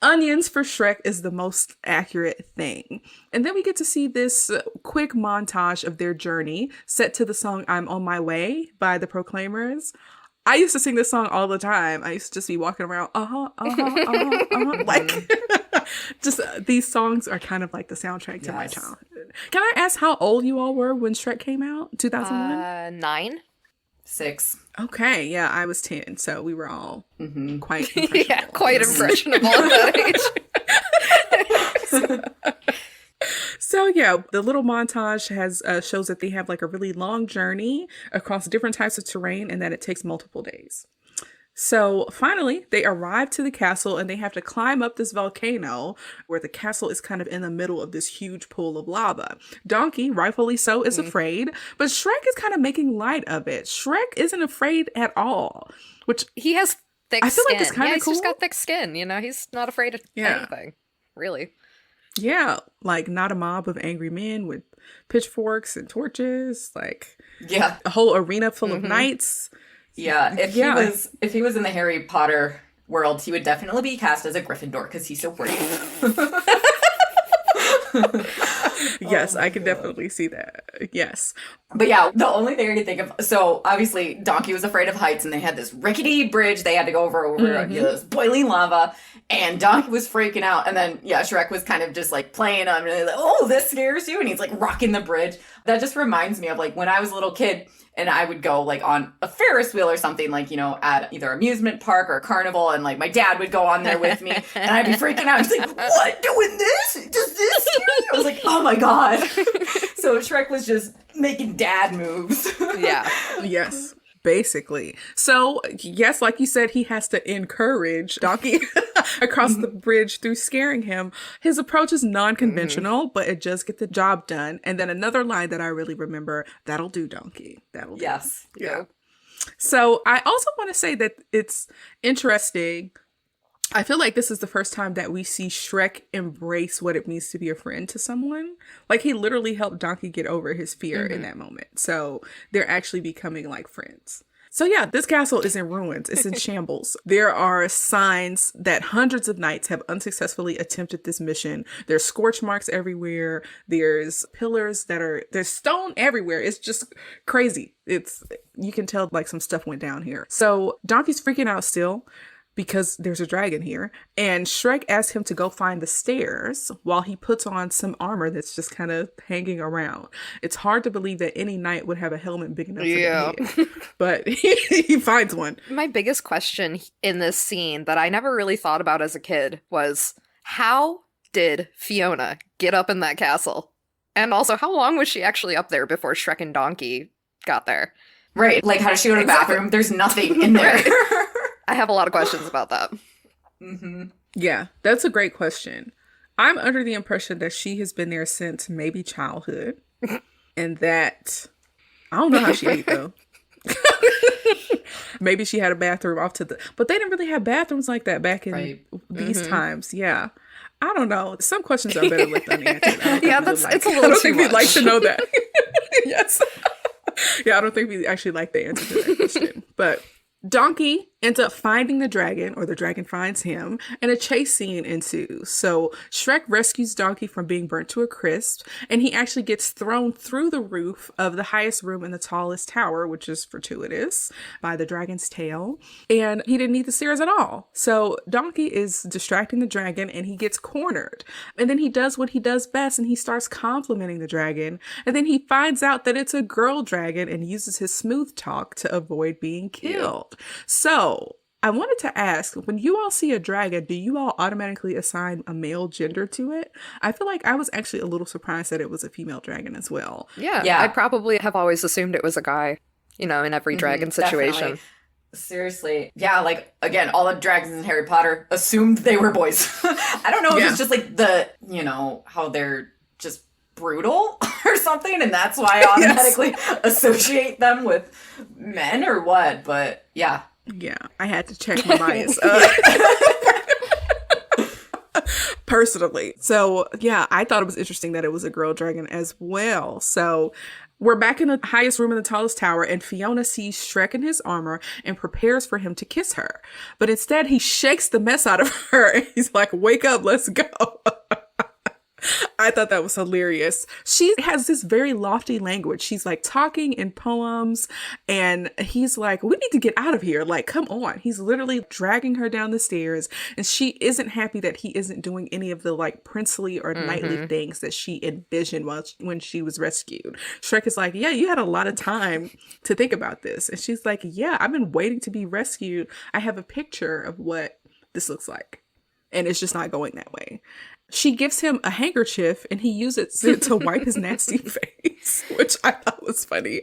onions for Shrek is the most accurate thing. And then we get to see this quick montage of their journey set to the song I'm on My Way by the Proclaimers. I used to sing this song all the time. I used to just be walking around, like, just these songs are kind of like the soundtrack to my childhood. Can I ask how old you all were when Shrek came out? 2001? 9. 6. Okay, yeah, I was 10, so we were all quite impressionable. Yeah, quite impressionable at that age. So yeah, the little montage has shows that they have like a really long journey across different types of terrain and that it takes multiple days. So finally, they arrive to the castle and they have to climb up this volcano where the castle is kind of in the middle of this huge pool of lava. Donkey, rightfully so, is afraid, but Shrek is kind of making light of it. Shrek isn't afraid at all, which he has thick skin. I feel like it's kind of cool. He's just got thick skin, you know? He's not afraid of anything, really. Yeah, like not a mob of angry men with pitchforks and torches, like a whole arena full of knights. Yeah, if he was in the Harry Potter world, he would definitely be cast as a Gryffindor because he's so brave. Yes, I can definitely see that. Yes. But yeah, the only thing I could think of, so obviously Donkey was afraid of heights and they had this rickety bridge they had to go over this boiling lava, and Donkey was freaking out, and then Shrek was kind of just like playing him and like, oh, this scares you, and he's like rocking the bridge. That just reminds me of like when I was a little kid and I would go like on a Ferris wheel or something, like, you know, at either amusement park or a carnival, and like my dad would go on there with me and I'd be freaking out. He's like, what, doing this? Does this scare you? I was like, oh my God. So Shrek was just making dad moves. Yeah. Yes. Basically. So, yes, like you said, he has to encourage Donkey across the bridge through scaring him. His approach is non-conventional, but it does get the job done. And then another line that I really remember, that'll do, Donkey. That'll do. Yes. Yeah. So, I also want to say that it's interesting. I feel like this is the first time that we see Shrek embrace what it means to be a friend to someone. Like, he literally helped Donkey get over his fear in that moment. So they're actually becoming like friends. So yeah, this castle is in ruins. It's in shambles. There are signs that hundreds of knights have unsuccessfully attempted this mission. There's scorch marks everywhere. There's pillars there's stone everywhere. It's just crazy. You can tell like some stuff went down here. So Donkey's freaking out still, because there's a dragon here. And Shrek asks him to go find the stairs while he puts on some armor that's just kind of hanging around. It's hard to believe that any knight would have a helmet big enough for their head. But he finds one. My biggest question in this scene that I never really thought about as a kid was, how did Fiona get up in that castle? And also, how long was she actually up there before Shrek and Donkey got there? Right. Like, how does she go to the bathroom? There's nothing in there. I have a lot of questions about that. Mm-hmm. Yeah, that's a great question. I'm under the impression that she has been there since maybe childhood. And that, I don't know how she ate though. Maybe she had a bathroom off to but they didn't really have bathrooms like that back in these times. Yeah. I don't know. Some questions are better left unanswered. Yeah, it's a little too much. I don't think we'd like to know that. Yes. Yeah, I don't think we actually like the answer to that question. But Donkey ends up finding the dragon, or the dragon finds him, and a chase scene ensues. So Shrek rescues Donkey from being burnt to a crisp, and he actually gets thrown through the roof of the highest room in the tallest tower, which is fortuitous, by the dragon's tail. And he didn't need the stairs at all. So Donkey is distracting the dragon, and he gets cornered. And then he does what he does best, and he starts complimenting the dragon. And then he finds out that it's a girl dragon and uses his smooth talk to avoid being killed. So I wanted to ask, when you all see a dragon, do you all automatically assign a male gender to it? I feel like I was actually a little surprised that it was a female dragon as well. Yeah. I probably have always assumed it was a guy, in every dragon situation. Definitely. Seriously. Yeah, like, again, all the dragons in Harry Potter assumed they were boys. I don't know if it's just like how they're just brutal or something, and that's why I automatically associate them with men or what, but yeah. Yeah, I had to check my bias. Personally. So, yeah, I thought it was interesting that it was a girl dragon as well. So, we're back in the highest room in the tallest tower, and Fiona sees Shrek in his armor and prepares for him to kiss her. But instead, he shakes the mess out of her, and he's like, wake up, let's go. I thought that was hilarious. She has this very lofty language. She's like talking in poems, and he's like, we need to get out of here. Like, come on. He's literally dragging her down the stairs, and she isn't happy that he isn't doing any of the like princely or knightly things that she envisioned when she was rescued. Shrek is like, yeah, you had a lot of time to think about this. And she's like, yeah, I've been waiting to be rescued. I have a picture of what this looks like, and it's just not going that way. She gives him a handkerchief, and he uses it to wipe his nasty face, which I thought was funny.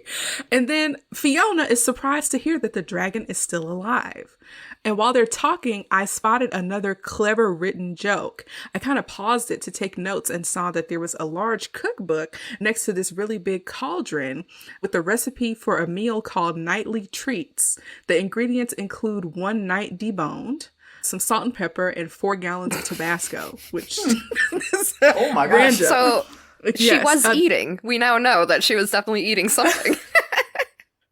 And then Fiona is surprised to hear that the dragon is still alive. And while they're talking, I spotted another clever written joke. I kind of paused it to take notes and saw that there was a large cookbook next to this really big cauldron with a recipe for a meal called Nightly Treats. The ingredients include 1 night deboned, some salt and pepper, and 4 gallons of Tabasco, which is oh my gosh. random. So she was eating. We now know that she was definitely eating something.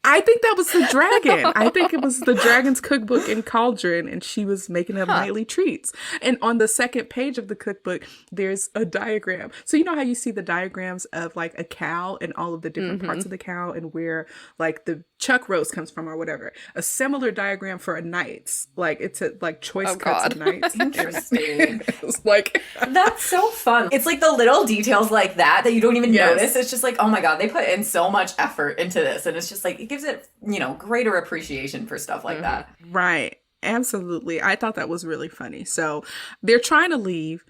I think that was the dragon. I think it was the dragon's cookbook in cauldron, and she was making up nightly treats. And on the second page of the cookbook, there's a diagram. So you know how you see the diagrams of like a cow and all of the different parts of the cow and where like the chuck roast comes from or whatever. A similar diagram for a knight's. Like it's a like choice cuts of knights. Interesting. It's like that's so fun. It's like the little details like that you don't even notice. It's just like, oh my god, they put in so much effort into this, and it's just like it gives it, greater appreciation for stuff like that. Right. Absolutely. I thought that was really funny. So they're trying to leave,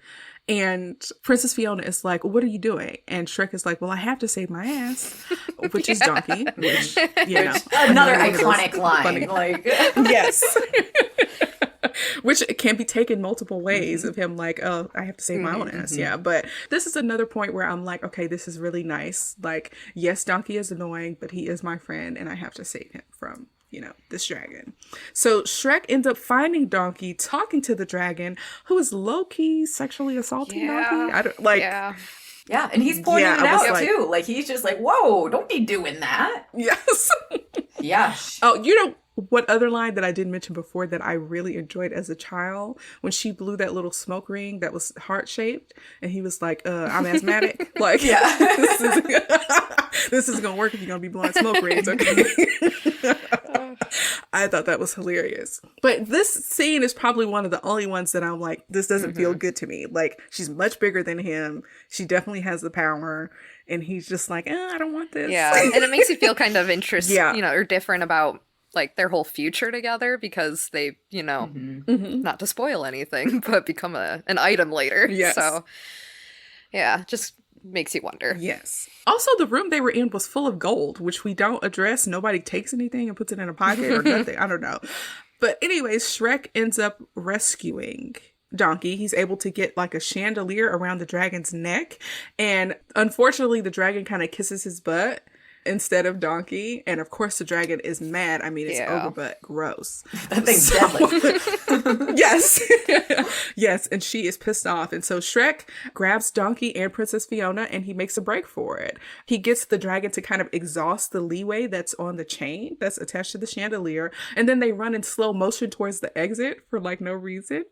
and Princess Fiona is like, what are you doing? And Shrek is like, well, I have to save my ass, which is Donkey, which, another iconic line. Funny. Like, yes. Which can be taken multiple ways of him like, oh, I have to save my own ass. Yeah. But this is another point where I'm like, okay, this is really nice. Like, yes, Donkey is annoying, but he is my friend, and I have to save him from, this dragon. So Shrek ends up finding Donkey, talking to the dragon, who is low-key sexually assaulting Donkey. I don't like. Yeah. Yeah, and he's pointing Yeah, it I was out like- too. Like he's just like, "Whoa, don't be doing that." Yes. Yeah. Oh, you know what other line that I didn't mention before that I really enjoyed as a child? When she blew that little smoke ring that was heart-shaped, and he was like, I'm asthmatic. Like, Yeah. this is gonna work if you're gonna be blowing smoke rings, okay? I thought that was hilarious. But this scene is probably one of the only ones that I'm like, this doesn't feel good to me. Like, she's much bigger than him. She definitely has the power. And he's just like, I don't want this. Yeah, and it makes you feel kind of interesting, Yeah. you know, or different about like their whole future together because they, you know, not to spoil anything, but become an item later. Yes. So, yeah, just makes you wonder. Yes. Also, the room they were in was full of gold, which we don't address. Nobody takes anything and puts it in a pocket or nothing. I don't know. But anyways, Shrek ends up rescuing Donkey. He's able to get like a chandelier around the dragon's neck. And unfortunately, the dragon kind of kisses his butt instead of Donkey. And of course, the dragon is mad. I mean, it's ogre butt. Gross. That thing's deadly. Yes. Yes. And she is pissed off. And so Shrek grabs Donkey and Princess Fiona and he makes a break for it. He gets the dragon to kind of exhaust the leeway that's on the chain that's attached to the chandelier. And then they run in slow motion towards the exit for like no reason.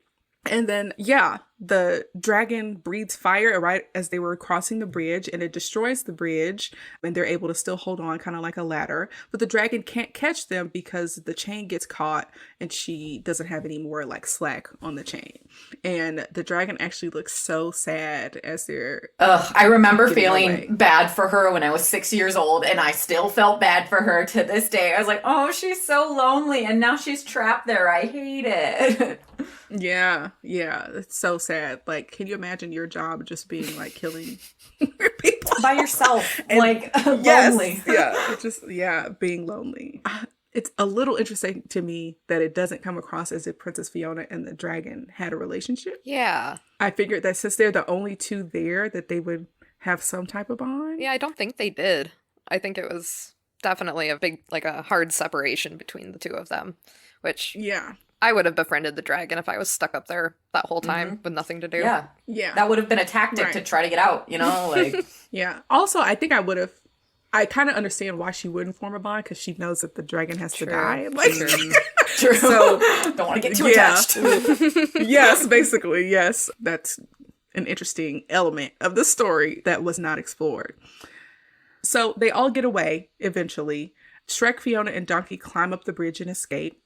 And then, yeah, the dragon breathes fire right as they were crossing the bridge and it destroys the bridge and they're able to still hold on kind of like a ladder. But the dragon can't catch them because the chain gets caught and she doesn't have any more like slack on the chain. And the dragon actually looks so sad as they're... I remember Getting feeling away. bad for her when I was 6 years old, and I still felt bad for her to this day. I was like, oh, she's so lonely, and now she's trapped there. I hate it. Yeah, it's so sad. Like, can you imagine your job just being like killing people? By yourself, And- like, Yes, lonely. being lonely. It's a little interesting to me that it doesn't come across as if Princess Fiona and the dragon had a relationship. Yeah. I figured that since they're the only two there, that they would have some type of bond. Yeah, I don't think they did. I think it was definitely a big, like a hard separation between the two of them, which Yeah. I would have befriended the dragon if I was stuck up there that whole time with nothing to do. Yeah. Yeah. That would have been a tactic to Right. try to get out, you know? Like, Yeah. Also, I think I kind of understand why she wouldn't form a bond because she knows that the dragon has to True. die. Like, true. So- Don't want to get too Yeah. attached. Yes, basically, yes. That's an interesting element of the story that was not explored. So they all get away eventually. Shrek, Fiona, and Donkey climb up the bridge and escape.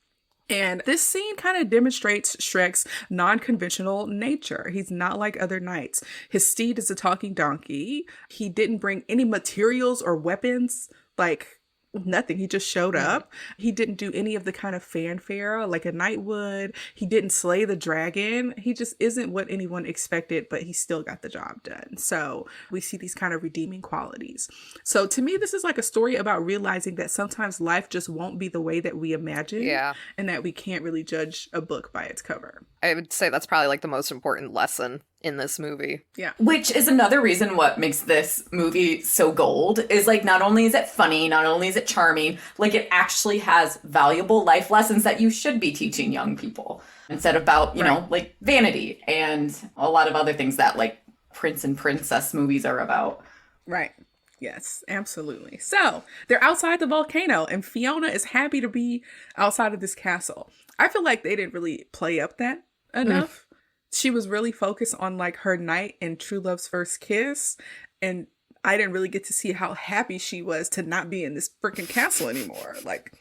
And this scene kind of demonstrates Shrek's non-conventional nature. He's not like other knights. His steed is a talking donkey. He didn't bring any materials or weapons, like nothing. He just showed up. He didn't do any of the kind of fanfare like a knight would. He didn't slay the dragon. He just isn't what anyone expected, but he still got the job done. So we see these kind of redeeming qualities. So to me, this is like a story about realizing that sometimes life just won't be the way that we imagine. Yeah. And that we can't really judge a book by its cover. I would say that's probably like the most important lesson in this movie. Yeah. Which is another reason what makes this movie so gold is like not only is it funny, not only is it charming, like it actually has valuable life lessons that you should be teaching young people instead of about, you know, like vanity and a lot of other things that like prince and princess movies are about. Right. Yes, absolutely. So they're outside the volcano and Fiona is happy to be outside of this castle. I feel like they didn't really play up that enough. She was really focused on like her night and true love's first kiss. And I didn't really get to see how happy she was to not be in this freaking castle anymore. Like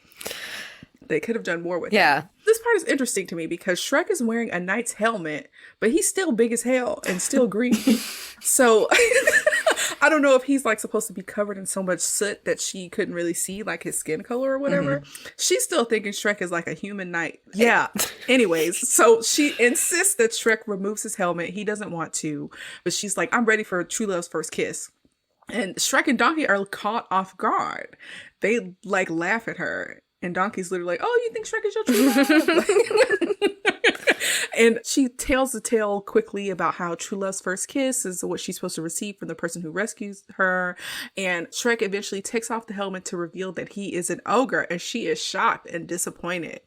they could have done more with Yeah. it. This part is interesting to me because Shrek is wearing a knight's helmet, but he's still big as hell and still green. So I don't know if he's like supposed to be covered in so much soot that she couldn't really see like his skin color or whatever. She's still thinking Shrek is like a human knight. Yeah. Anyways, so she insists that Shrek removes his helmet. He doesn't want to, but she's like, I'm ready for true love's first kiss. And Shrek and Donkey are caught off guard. They like laugh at her. And Donkey's literally like, oh, you think Shrek is your true love? And she tells the tale quickly about how true love's first kiss is what she's supposed to receive from the person who rescues her. And Shrek eventually takes off the helmet to reveal that he is an ogre, and she is shocked and disappointed.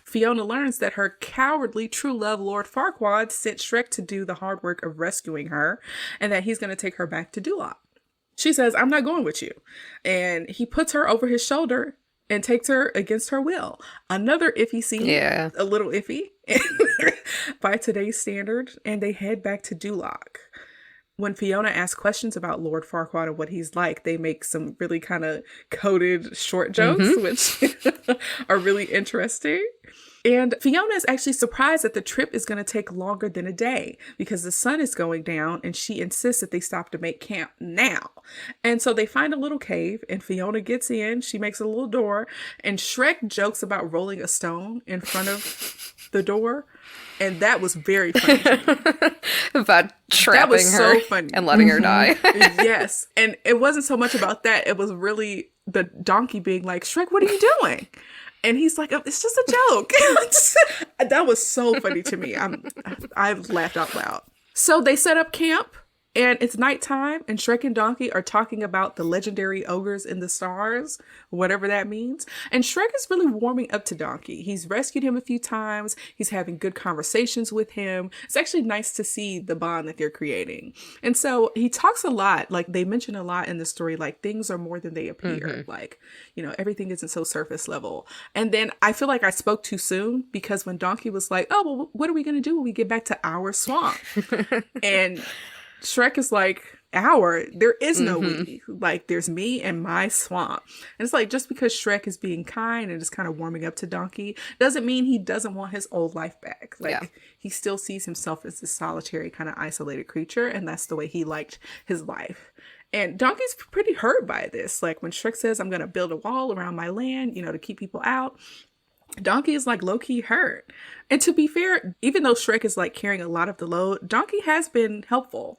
Fiona learns that her cowardly true love, Lord Farquaad, sent Shrek to do the hard work of rescuing her, and that he's going to take her back to Duloc. She says, I'm not going with you. And he puts her over his shoulder and takes her against her will. Another iffy scene. Yeah. A little iffy by today's standard. And they head back to Duloc. When Fiona asks questions about Lord Farquaad and what he's like, they make some really kind of coded short jokes, which are really interesting. And Fiona is actually surprised that the trip is going to take longer than a day because the sun is going down, and she insists that they stop to make camp now. And so they find a little cave, and Fiona gets in. She makes a little door, and Shrek jokes about rolling a stone in front of the door. And that was very funny to me. About trapping her so funny. And letting her die. Yes. And it wasn't so much about that. It was really the donkey being like, Shrek, what are you doing? And he's like, oh, it's just a joke. That was so funny to me. I laughed out loud. So they set up camp, and it's nighttime, and Shrek and Donkey are talking about the legendary ogres in the stars, whatever that means. And Shrek is really warming up to Donkey. He's rescued him a few times. He's having good conversations with him. It's actually nice to see the bond that they're creating. And so he talks a lot, like they mention a lot in the story, like things are more than they appear. Like, you know, everything isn't so surface level. And then I feel like I spoke too soon because when Donkey was like, oh, well, what are we going to do when we get back to our swamp? And Shrek is like, there is no we. Like, there's me and my swamp. And it's like, just because Shrek is being kind and just kind of warming up to Donkey doesn't mean he doesn't want his old life back. Like, he still sees himself as this solitary, kind of isolated creature, and that's the way he liked his life. And Donkey's pretty hurt by this. Like, when Shrek says, I'm going to build a wall around my land, you know, to keep people out, Donkey is like low-key hurt. And to be fair, even though Shrek is like carrying a lot of the load, Donkey has been helpful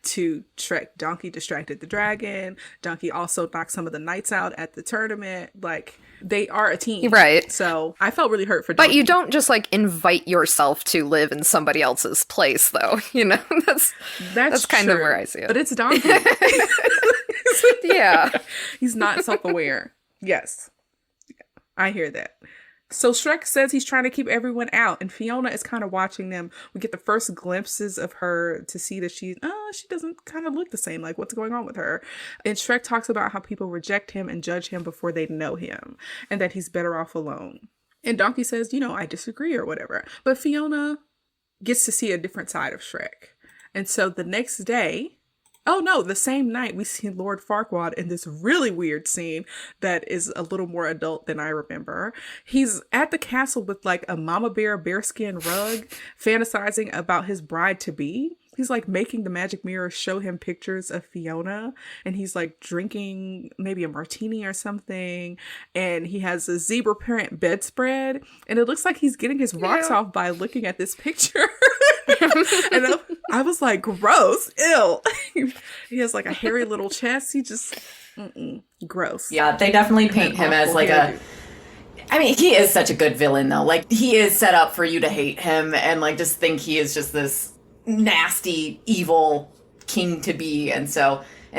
to Shrek. Donkey distracted the dragon. Donkey also knocked some of the knights out at the tournament. Like, they are a team. Right. So I felt really hurt for Donkey. But you don't just like invite yourself to live in somebody else's place, though. You know, that's kind of where I see it. But it's Donkey. Yeah. He's not self-aware. Yes. I hear that. So Shrek says he's trying to keep everyone out, and Fiona is kind of watching them. We get the first glimpses of her to see that she doesn't kind of look the same. Like, what's going on with her? And Shrek talks about how people reject him and judge him before they know him, and that he's better off alone. And Donkey says, you know, I disagree or whatever. But Fiona gets to see a different side of Shrek. And so the next day, the same night, we see Lord Farquaad in this really weird scene that is a little more adult than I remember. He's at the castle with like a mama bearskin rug, fantasizing about his bride-to-be. He's like making the magic mirror show him pictures of Fiona, and he's like drinking maybe a martini or something, and he has a zebra print bedspread, and it looks like he's getting his rocks off by looking at this picture. And I was like, gross, ew. He has like a hairy little chest. He just, gross. Yeah, they definitely paint him as like I mean, he is such a good villain though. Like, he is set up for you to hate him and like just think he is just this nasty, evil king to be. And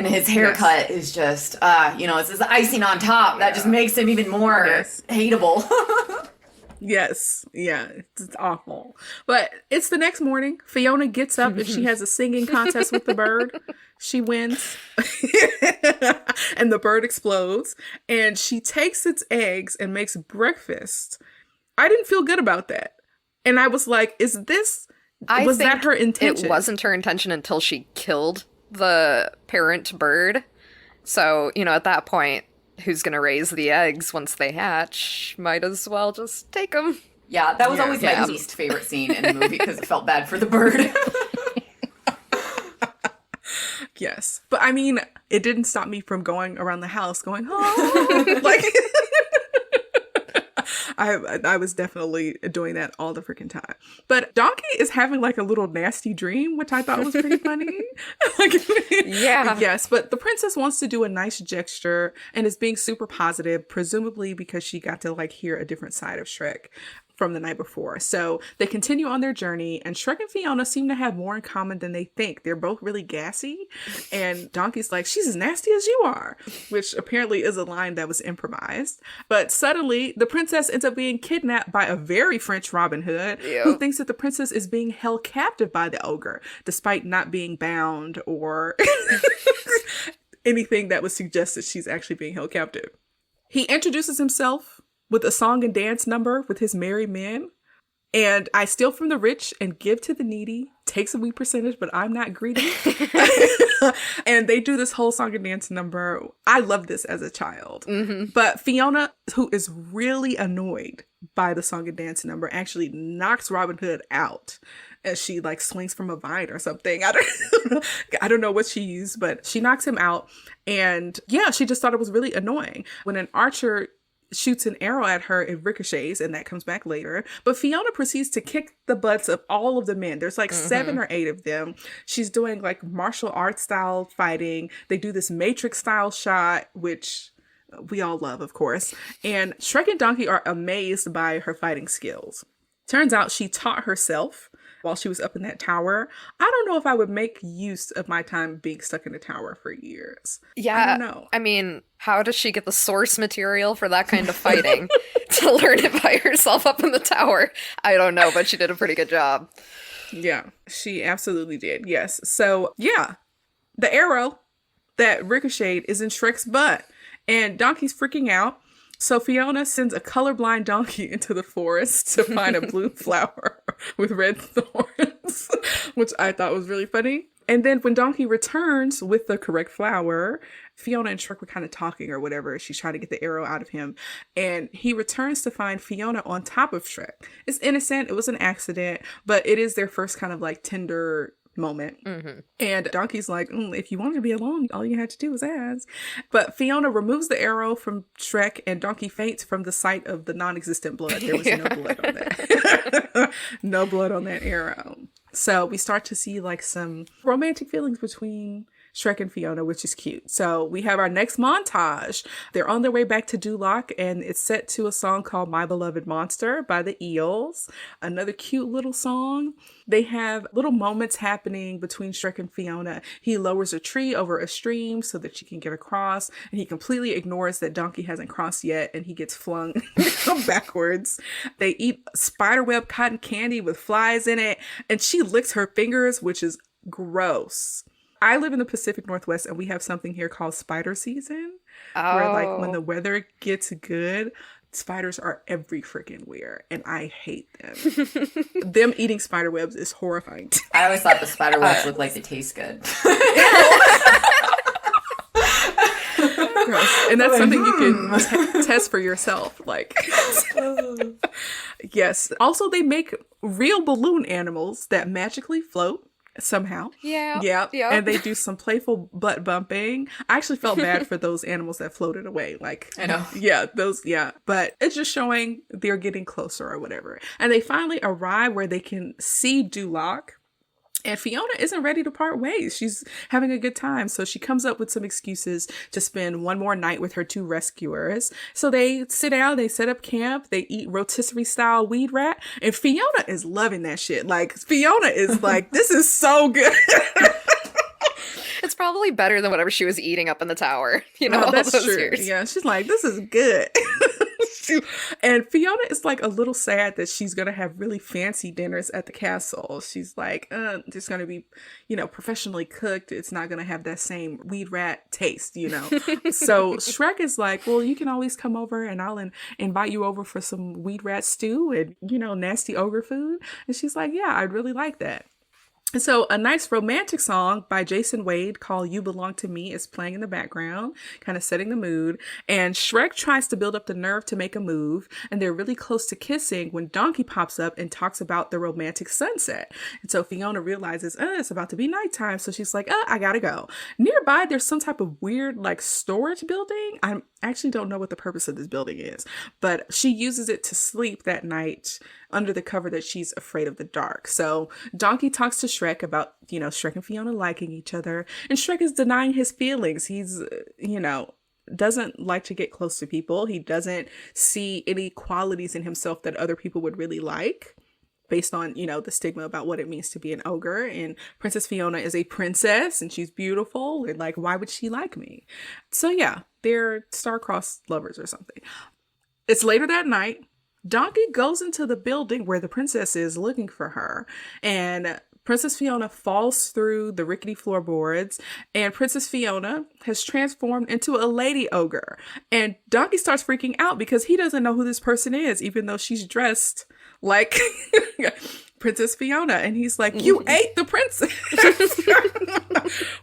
his haircut is just, it's this icing on top that just makes him even more hateable. Yes. Yeah. It's awful. But it's the next morning. Fiona gets up and she has a singing contest with the bird. She wins. And the bird explodes. And she takes its eggs and makes breakfast. I didn't feel good about that. And I was like, was that her intention? It wasn't her intention until she killed the parent bird. So, at that point, who's going to raise the eggs once they hatch? Might as well just take them. Yeah, that was always my least favorite scene in the movie because it felt bad for the bird. Yes. But I mean, it didn't stop me from going around the house going, oh, like... I was definitely doing that all the freaking time. But Donkey is having like a little nasty dream, which I thought was pretty funny. Yeah. Yes, but the princess wants to do a nice gesture and is being super positive, presumably because she got to like hear a different side of Shrek from the night before. So they continue on their journey, and Shrek and Fiona seem to have more in common than they think. They're both really gassy, and Donkey's like, she's as nasty as you are, which apparently is a line that was improvised. But suddenly, the princess ends up being kidnapped by a very French Robin Hood, who thinks that the princess is being held captive by the ogre, despite not being bound or anything that would suggest that she's actually being held captive. He introduces himself with a song and dance number with his merry men. And I steal from the rich and give to the needy. Takes a wee percentage, but I'm not greedy. And they do this whole song and dance number. I loved this as a child. Mm-hmm. But Fiona, who is really annoyed by the song and dance number, actually knocks Robin Hood out as she like swings from a vine or something. I don't know what she used, but she knocks him out. And yeah, she just thought it was really annoying. When an archer shoots an arrow at her, it ricochets, and that comes back later. But Fiona proceeds to kick the butts of all of the men. There's like 7 or 8 of them. She's doing like martial arts style fighting. They do this Matrix style shot, which we all love, of course. And Shrek and Donkey are amazed by her fighting skills. Turns out she taught herself while she was up in that tower. I don't know if I would make use of my time being stuck in a tower for years. Yeah. I don't know. I mean, how does she get the source material for that kind of fighting to learn it by herself up in the tower? I don't know, but she did a pretty good job. Yeah, she absolutely did. Yes. So yeah, the arrow that ricocheted is in Shrek's butt, and Donkey's freaking out. So Fiona sends a colorblind donkey into the forest to find a blue flower with red thorns, which I thought was really funny. And then when Donkey returns with the correct flower, Fiona and Shrek were kind of talking or whatever. She's trying to get the arrow out of him. And he returns to find Fiona on top of Shrek. It's innocent. It was an accident, but it is their first kind of like tender moment. Mm-hmm. And Donkey's like, if you wanted to be alone, all you had to do was ask. But Fiona removes the arrow from Shrek, and Donkey faints from the sight of the non-existent blood. There was no blood on that. No blood on that arrow. So we start to see like some romantic feelings between Shrek and Fiona, which is cute. So we have our next montage. They're on their way back to Duloc, and it's set to a song called My Beloved Monster by the Eels. Another cute little song. They have little moments happening between Shrek and Fiona. He lowers a tree over a stream so that she can get across, and he completely ignores that Donkey hasn't crossed yet, and he gets flung backwards. They eat spiderweb cotton candy with flies in it, and she licks her fingers, which is gross. I live in the Pacific Northwest, and we have something here called spider season, where like when the weather gets good, spiders are every freaking where, and I hate them. Them eating spider webs is horrifying. I always thought the spider webs looked like they taste good. Gross. And that's something you can test for yourself. Like, yes. Also, they make real balloon animals that magically float. Somehow. Yeah. And they do some playful butt bumping. I actually felt bad for those animals that floated away. Like, I know. Yeah. But it's just showing they're getting closer or whatever. And they finally arrive where they can see Duloc. And Fiona isn't ready to part ways. She's having a good time. So she comes up with some excuses to spend one more night with her 2 rescuers. So they sit down, they set up camp, they eat rotisserie style weed rat. And Fiona is loving that shit. Like, Fiona is like, this is so good. It's probably better than whatever she was eating up in the tower. You know, that's all those true. years. Yeah, she's like, this is good. And Fiona is like a little sad that she's going to have really fancy dinners at the castle. She's like, it's going to be, professionally cooked. It's not going to have that same weed rat taste, So Shrek is like, well, you can always come over and I'll invite you over for some weed rat stew and, nasty ogre food. And she's like, yeah, I'd really like that. And so a nice romantic song by Jason Wade called You Belong to Me is playing in the background, kind of setting the mood. And Shrek tries to build up the nerve to make a move, and they're really close to kissing when Donkey pops up and talks about the romantic sunset. And so Fiona realizes, it's about to be nighttime. So she's like, I gotta go. Nearby, there's some type of weird storage building. I actually don't know what the purpose of this building is, but she uses it to sleep that night under the cover that she's afraid of the dark. So Donkey talks to Shrek about, Shrek and Fiona liking each other, and Shrek is denying his feelings. He's, doesn't like to get close to people. He doesn't see any qualities in himself that other people would really like, based on, you know, the stigma about what it means to be an ogre. And Princess Fiona is a princess and she's beautiful. And like, why would she like me? So yeah, they're star-crossed lovers or something. It's later that night. Donkey goes into the building where the princess is looking for her. And Princess Fiona falls through the rickety floorboards, and Princess Fiona has transformed into a lady ogre. And Donkey starts freaking out because he doesn't know who this person is, even though she's dressed like Princess Fiona. And he's like, you ate the princess,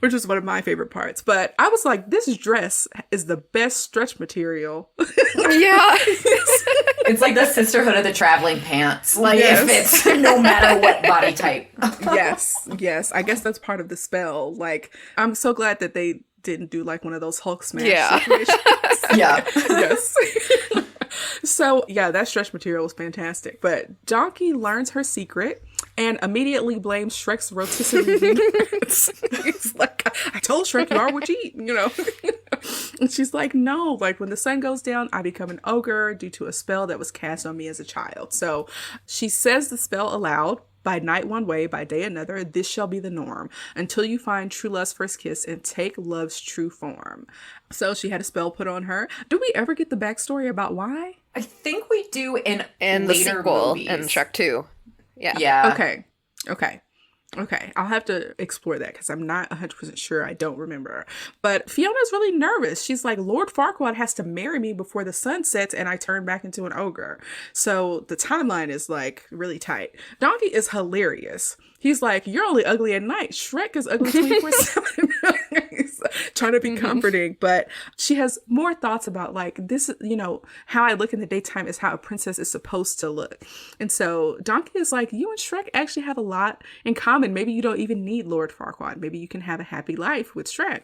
which was one of my favorite parts. But I was like, this dress is the best stretch material. Yeah. It's like the sisterhood of the traveling pants. Like, Yes. it fits no matter what body type. Yes. I guess that's part of the spell. Like, I'm so glad that they didn't do like one of those Hulk smash situations. Yeah. Yes. So yeah, that stretch material was fantastic. But Donkey learns her secret and immediately blames Shrek's rotisserie. He's like, I told Shrek you are what you eat, you know. And she's like, no, like when the sun goes down, I become an ogre due to a spell that was cast on me as a child. So she says the spell aloud. By night one way, by day another, this shall be the norm, until you find true love's first kiss and take love's true form. So she had a spell put on her. Do we ever get the backstory about why? I think we do in And the later sequel movies. in Shrek 2. Yeah. Yeah. Okay. I'll have to explore that because I'm not 100% sure. I don't remember. But Fiona's really nervous. She's like, Lord Farquaad has to marry me before the sun sets and I turn back into an ogre. So the timeline is like really tight. Donkey is hilarious. He's like, you're only ugly at night. Shrek is ugly 24/7. He's trying to be comforting. But she has more thoughts about like this, you know, how I look in the daytime is how a princess is supposed to look. And so Donkey is like, you and Shrek actually have a lot in common. Maybe you don't even need Lord Farquaad. Maybe you can have a happy life with Shrek.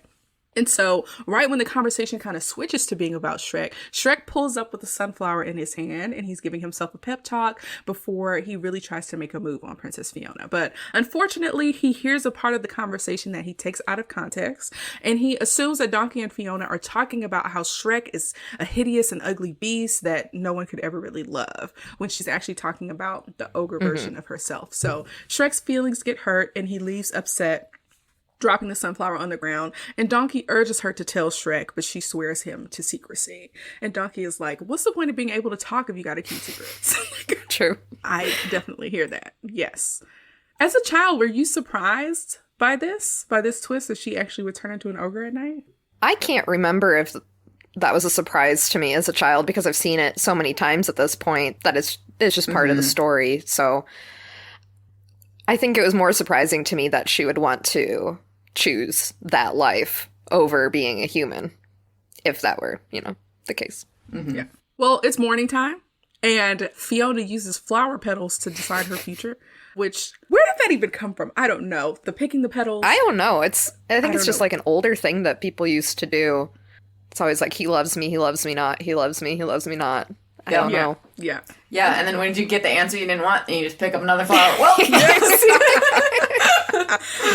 And so right when the conversation kind of switches to being about Shrek, Shrek pulls up with a sunflower in his hand and he's giving himself a pep talk before he really tries to make a move on Princess Fiona. But unfortunately, he hears a part of the conversation that he takes out of context and he assumes that Donkey and Fiona are talking about how Shrek is a hideous and ugly beast that no one could ever really love, when she's actually talking about the ogre version of herself. So Shrek's feelings get hurt and he leaves upset, dropping the sunflower on the ground. And Donkey urges her to tell Shrek, but she swears him to secrecy. And Donkey is like, what's the point of being able to talk if you gotta keep secrets? True. I definitely hear that. Yes. As a child, were you surprised by this twist that she actually would turn into an ogre at night? I can't remember if that was a surprise to me as a child because I've seen it so many times at this point that it's just part of the story. So I think it was more surprising to me that she would want to choose that life over being a human, if that were, you know, the case. Yeah. Well, it's morning time, and Fiona uses flower petals to decide her future, which, where did that even come from? I don't know. The picking the petals. I don't know. I think it's don't just know. like an older thing that people used to do. It's always like, he loves me not. He loves me not. I don't know. Yeah. Yeah, and then when you get the answer you didn't want, and you just pick up another flower. Well,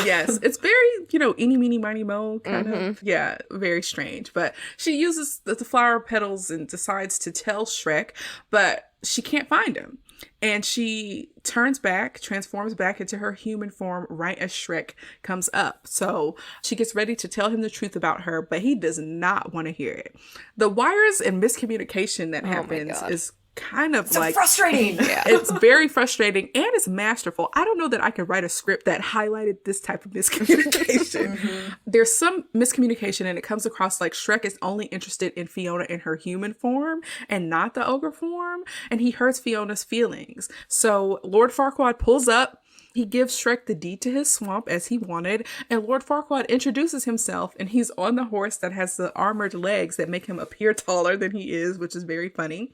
Yes, it's very, you know, eeny, meeny, miny, moe kind of. Yeah, very strange. But she uses the flower petals and decides to tell Shrek, but she can't find him. And she transforms back into her human form right as Shrek comes up. So she gets ready to tell him the truth about her, but he does not want to hear it. The wires and miscommunication that happens is kind of so like frustrating. It's very frustrating and it's masterful. I don't know that I could write a script that highlighted this type of miscommunication. There's some miscommunication and it comes across like Shrek is only interested in Fiona in her human form and not the ogre form, and he hurts Fiona's feelings. So Lord Farquaad pulls up. He gives Shrek the deed to his swamp as he wanted, and Lord Farquaad introduces himself, and he's on the horse that has the armored legs that make him appear taller than he is, which is very funny.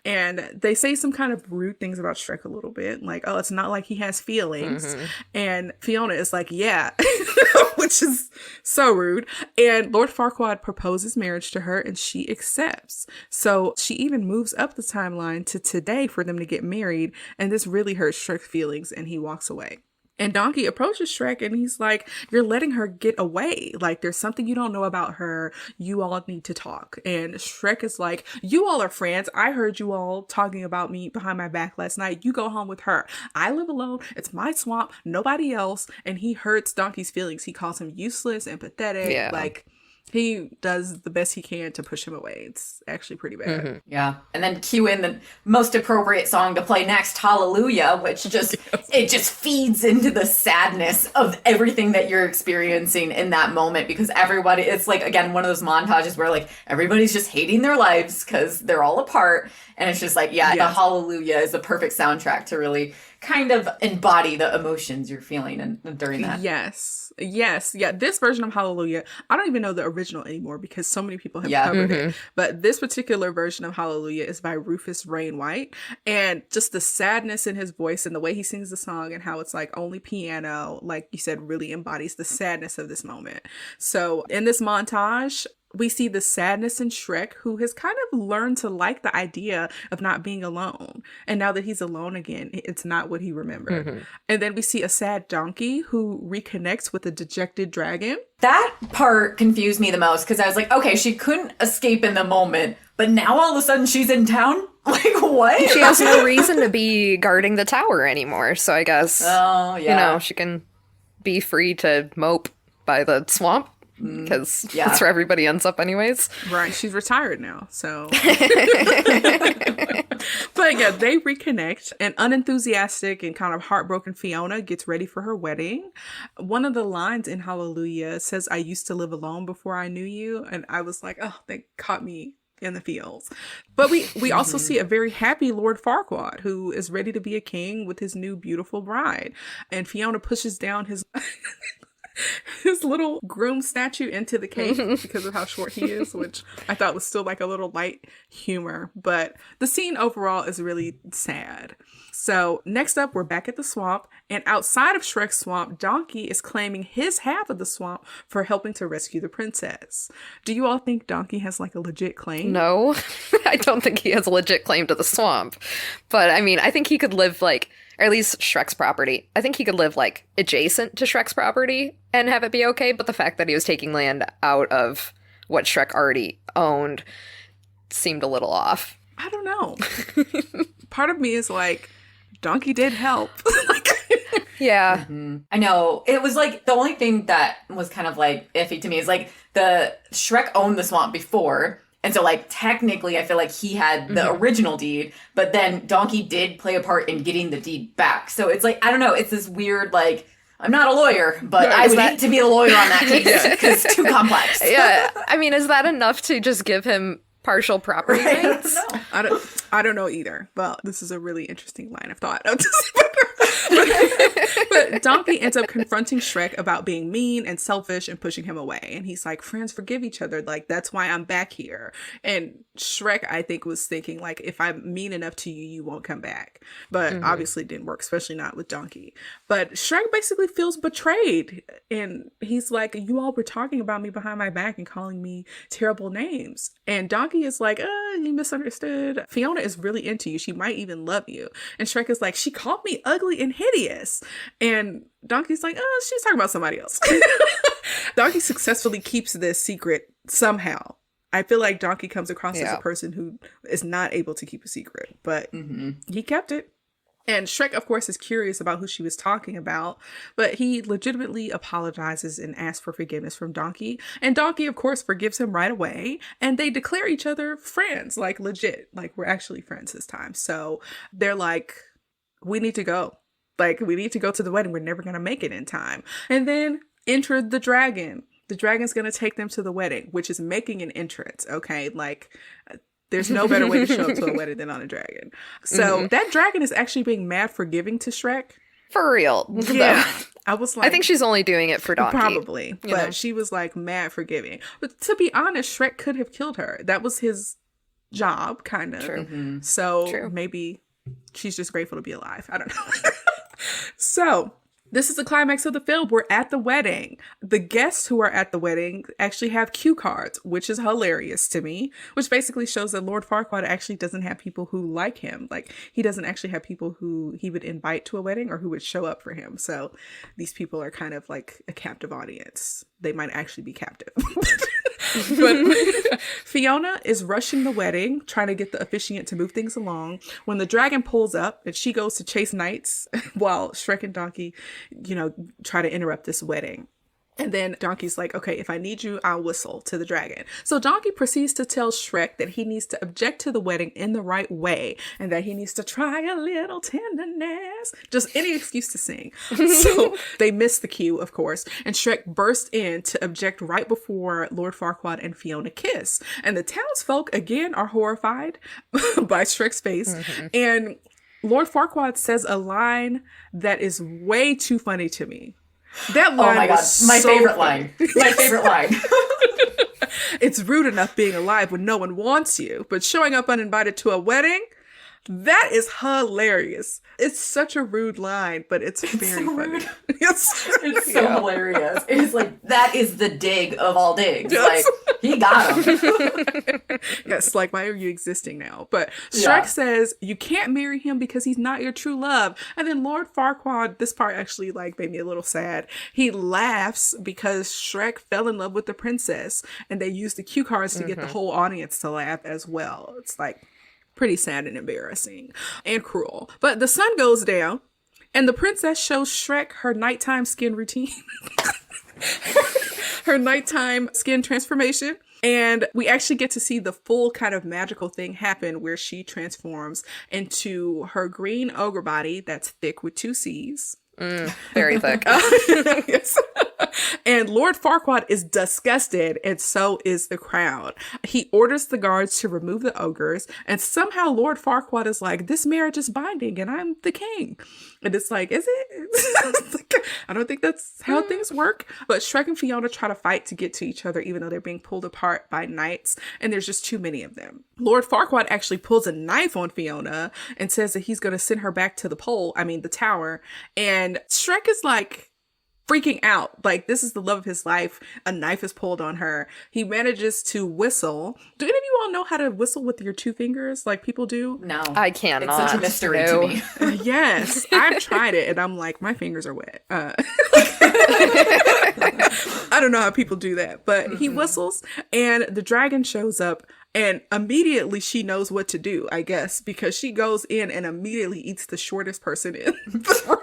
And they say some kind of rude things about Shrek a little bit, like, oh, it's not like he has feelings. And Fiona is like, yeah, which is so rude. And Lord Farquaad proposes marriage to her, and she accepts. So she even moves up the timeline to today for them to get married, and this really hurts Shrek's feelings, and he walks away. And Donkey approaches Shrek and he's like, you're letting her get away. Like, there's something you don't know about her. You all need to talk. And Shrek is like, you all are friends. I heard you all talking about me behind my back last night. You go home with her. I live alone. It's my swamp. Nobody else. And he hurts Donkey's feelings. He calls him useless and pathetic. Yeah. Like, he does the best he can to push him away. It's actually pretty bad. Yeah. And then cue in the most appropriate song to play next, Hallelujah, which just, it just feeds into the sadness of everything that you're experiencing in that moment, because everybody, it's like, again, one of those montages where like everybody's just hating their lives because they're all apart. And it's just like, the Hallelujah is the perfect soundtrack to really kind of embody the emotions you're feeling during that. Yes. Yeah. This version of Hallelujah, I don't even know the original anymore because so many people have covered it. But this particular version of Hallelujah is by Rufus Wainwright. And just the sadness in his voice and the way he sings the song and how it's like only piano, like you said, really embodies the sadness of this moment. So in this montage, we see the sadness in Shrek, who has kind of learned to like the idea of not being alone. And now that he's alone again, it's not what he remembered. And then we see a sad donkey who reconnects with a dejected dragon. That part confused me the most because I was like, okay, she couldn't escape in the moment, but now all of a sudden she's in town? Like, what? She has no reason to be guarding the tower anymore, so I guess, she can be free to mope by the swamp. Because that's where everybody ends up anyways. Right, she's retired now, so. But yeah, they reconnect, and unenthusiastic and kind of heartbroken Fiona gets ready for her wedding. One of the lines in Hallelujah says, I used to live alone before I knew you, and I was like, oh, they caught me in the feels. But we also see a very happy Lord Farquaad who is ready to be a king with his new beautiful bride. And Fiona pushes down his little groom statue into the cake because of how short he is, which I thought was still like a little light humor. But the scene overall is really sad. So next up, we're back at the swamp, and outside of Shrek's swamp, Donkey is claiming his half of the swamp for helping to rescue the princess. Do you all think Donkey has like a legit claim? No, I don't think he has a legit claim to the swamp. But I mean, I think he could live like, or at least Shrek's property. I think he could live like adjacent to Shrek's property and have it be okay. But the fact that he was taking land out of what Shrek already owned seemed a little off. I don't know. Part of me is like, Donkey did help. Yeah. I know. It was like the only thing that was kind of like iffy to me is like the Shrek owned the swamp before. And so like technically I feel like he had the original deed, but then Donkey did play a part in getting the deed back. So it's like, I don't know. It's this weird, like, I'm not a lawyer, but I would hate to be a lawyer on that case because it's too complex. Yeah. I mean, is that enough to just give him partial property rights? I don't know either. Well, this is a really interesting line of thought. But Donkey ends up confronting Shrek about being mean and selfish and pushing him away. And he's like, friends forgive each other. Like, that's why I'm back here. And Shrek, I think, was thinking, like, if I'm mean enough to you, you won't come back. But obviously it didn't work, especially not with Donkey. But Shrek basically feels betrayed. And he's like, you all were talking about me behind my back and calling me terrible names. And Donkey is like, you misunderstood. Fiona is really into you. She might even love you. And Shrek is like, she called me ugly and hideous. And Donkey's like, she's talking about somebody else. Donkey successfully keeps this secret somehow. I feel like Donkey comes across as a person who is not able to keep a secret, but he kept it. And Shrek, of course, is curious about who she was talking about, but he legitimately apologizes and asks for forgiveness from Donkey. And Donkey, of course, forgives him right away. And they declare each other friends, like legit, like we're actually friends this time. So they're like, we need to go. Like, we need to go to the wedding. We're never going to make it in time. And then enter the dragon. The dragon's going to take them to the wedding, which is making an entrance. Okay. Like, there's no better way to show up to a wedding than on a dragon. So that dragon is actually being mad forgiving to Shrek. For real. Yeah. I was like, I think she's only doing it for Donkey. Probably. But she was like mad forgiving. But to be honest, Shrek could have killed her. That was his job, kind of. So maybe she's just grateful to be alive. I don't know. So This is the climax of the film. We're at the wedding. The guests who are at the wedding actually have cue cards, which is hilarious to me, which basically shows that Lord Farquaad actually doesn't have people who like him. Like, he doesn't actually have people who he would invite to a wedding or who would show up for him. So these people are kind of like a captive audience. They might actually be captive. But Fiona is rushing the wedding, trying to get the officiant to move things along, when the dragon pulls up and she goes to chase knights while Shrek and Donkey, try to interrupt this wedding. And then Donkey's like, okay, if I need you, I'll whistle to the dragon. So Donkey proceeds to tell Shrek that he needs to object to the wedding in the right way and that he needs to try a little tenderness. Just any excuse to sing. So they miss the cue, of course. And Shrek bursts in to object right before Lord Farquaad and Fiona kiss. And the townsfolk, again, are horrified by Shrek's face. Mm-hmm. And Lord Farquaad says a line that is way too funny to me. That line, oh my god, my favorite line. My favorite line. It's rude enough being alive when no one wants you, but showing up uninvited to a wedding? That is hilarious. It's such a rude line, but it's very so funny. It's so hilarious. It's like, that is the dig of all digs. Yes. Like, he got him. Yes, like, why are you existing now? But Shrek says, you can't marry him because he's not your true love. And then Lord Farquaad, this part actually made me a little sad. He laughs because Shrek fell in love with the princess, and they used the cue cards to get the whole audience to laugh as well. It's like, pretty sad and embarrassing and cruel. But the sun goes down and the princess shows Shrek her nighttime skin routine. Her nighttime skin transformation. And we actually get to see the full kind of magical thing happen where she transforms into her green ogre body that's thick with 2 C's. Very thick. Yes. And Lord Farquaad is disgusted, and so is the crowd. He orders the guards to remove the ogres, and somehow Lord Farquaad is like, this marriage is binding, and I'm the king. And it's like, is it? I don't think that's how things work. But Shrek and Fiona try to fight to get to each other, even though they're being pulled apart by knights, and there's just too many of them. Lord Farquaad actually pulls a knife on Fiona and says that he's going to send her back to the tower. And Shrek is like, freaking out. Like, this is the love of his life. A knife is pulled on her. He manages to whistle. Do any of you all know how to whistle with your 2 fingers like people do? No. I cannot. It's such a mystery to me. Yes. I've tried it and I'm like, my fingers are wet. I don't know how people do that. But he whistles and the dragon shows up. And immediately she knows what to do, I guess, because she goes in and immediately eats the shortest person in the room.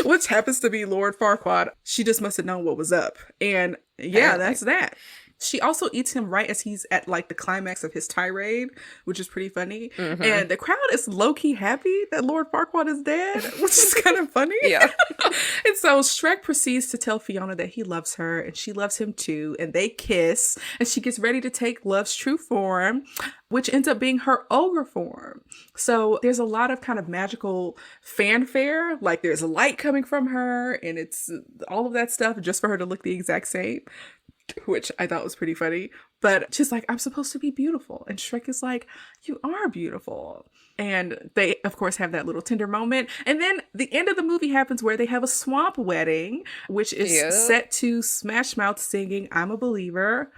Which happens to be Lord Farquaad. She just must have known what was up. And yeah, that's that. She also eats him right as he's at like the climax of his tirade, which is pretty funny. Mm-hmm. And the crowd is low-key happy that Lord Farquaad is dead, which is kind of funny. Yeah. And so Shrek proceeds to tell Fiona that he loves her and she loves him too. And they kiss and she gets ready to take love's true form, which ends up being her ogre form. So there's a lot of kind of magical fanfare. Like there's a light coming from her and it's all of that stuff just for her to look the exact same, which I thought was pretty funny. But she's like, I'm supposed to be beautiful. And Shrek is like, you are beautiful. And they, of course, have that little tender moment. And then the end of the movie happens where they have a swamp wedding, which is set to Smash Mouth singing I'm a Believer.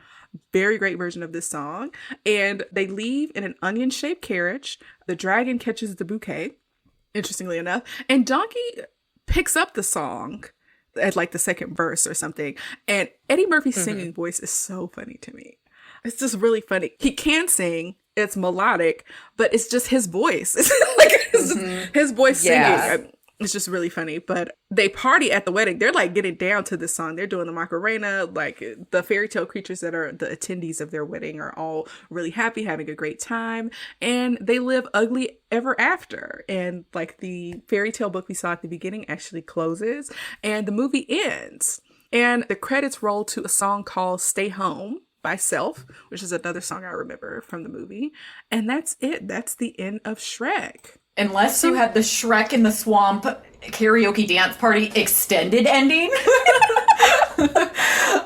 Very great version of this song. And they leave in an onion-shaped carriage. The dragon catches the bouquet, interestingly enough. And Donkey picks up the song at like the second verse or something. And Eddie Murphy's singing voice is so funny to me. It's just really funny. He can sing. It's melodic, but it's just his voice. It's like his voice singing. It's just really funny. But they party at the wedding. They're like getting down to this song. They're doing the Macarena. Like the fairy tale creatures that are the attendees of their wedding are all really happy, having a great time. And they live ugly ever after. And like the fairy tale book we saw at the beginning actually closes and the movie ends. And the credits roll to a song called Stay Home by Self, which is another song I remember from the movie. And that's it. That's the end of Shrek. Unless you had the Shrek in the Swamp karaoke dance party extended ending.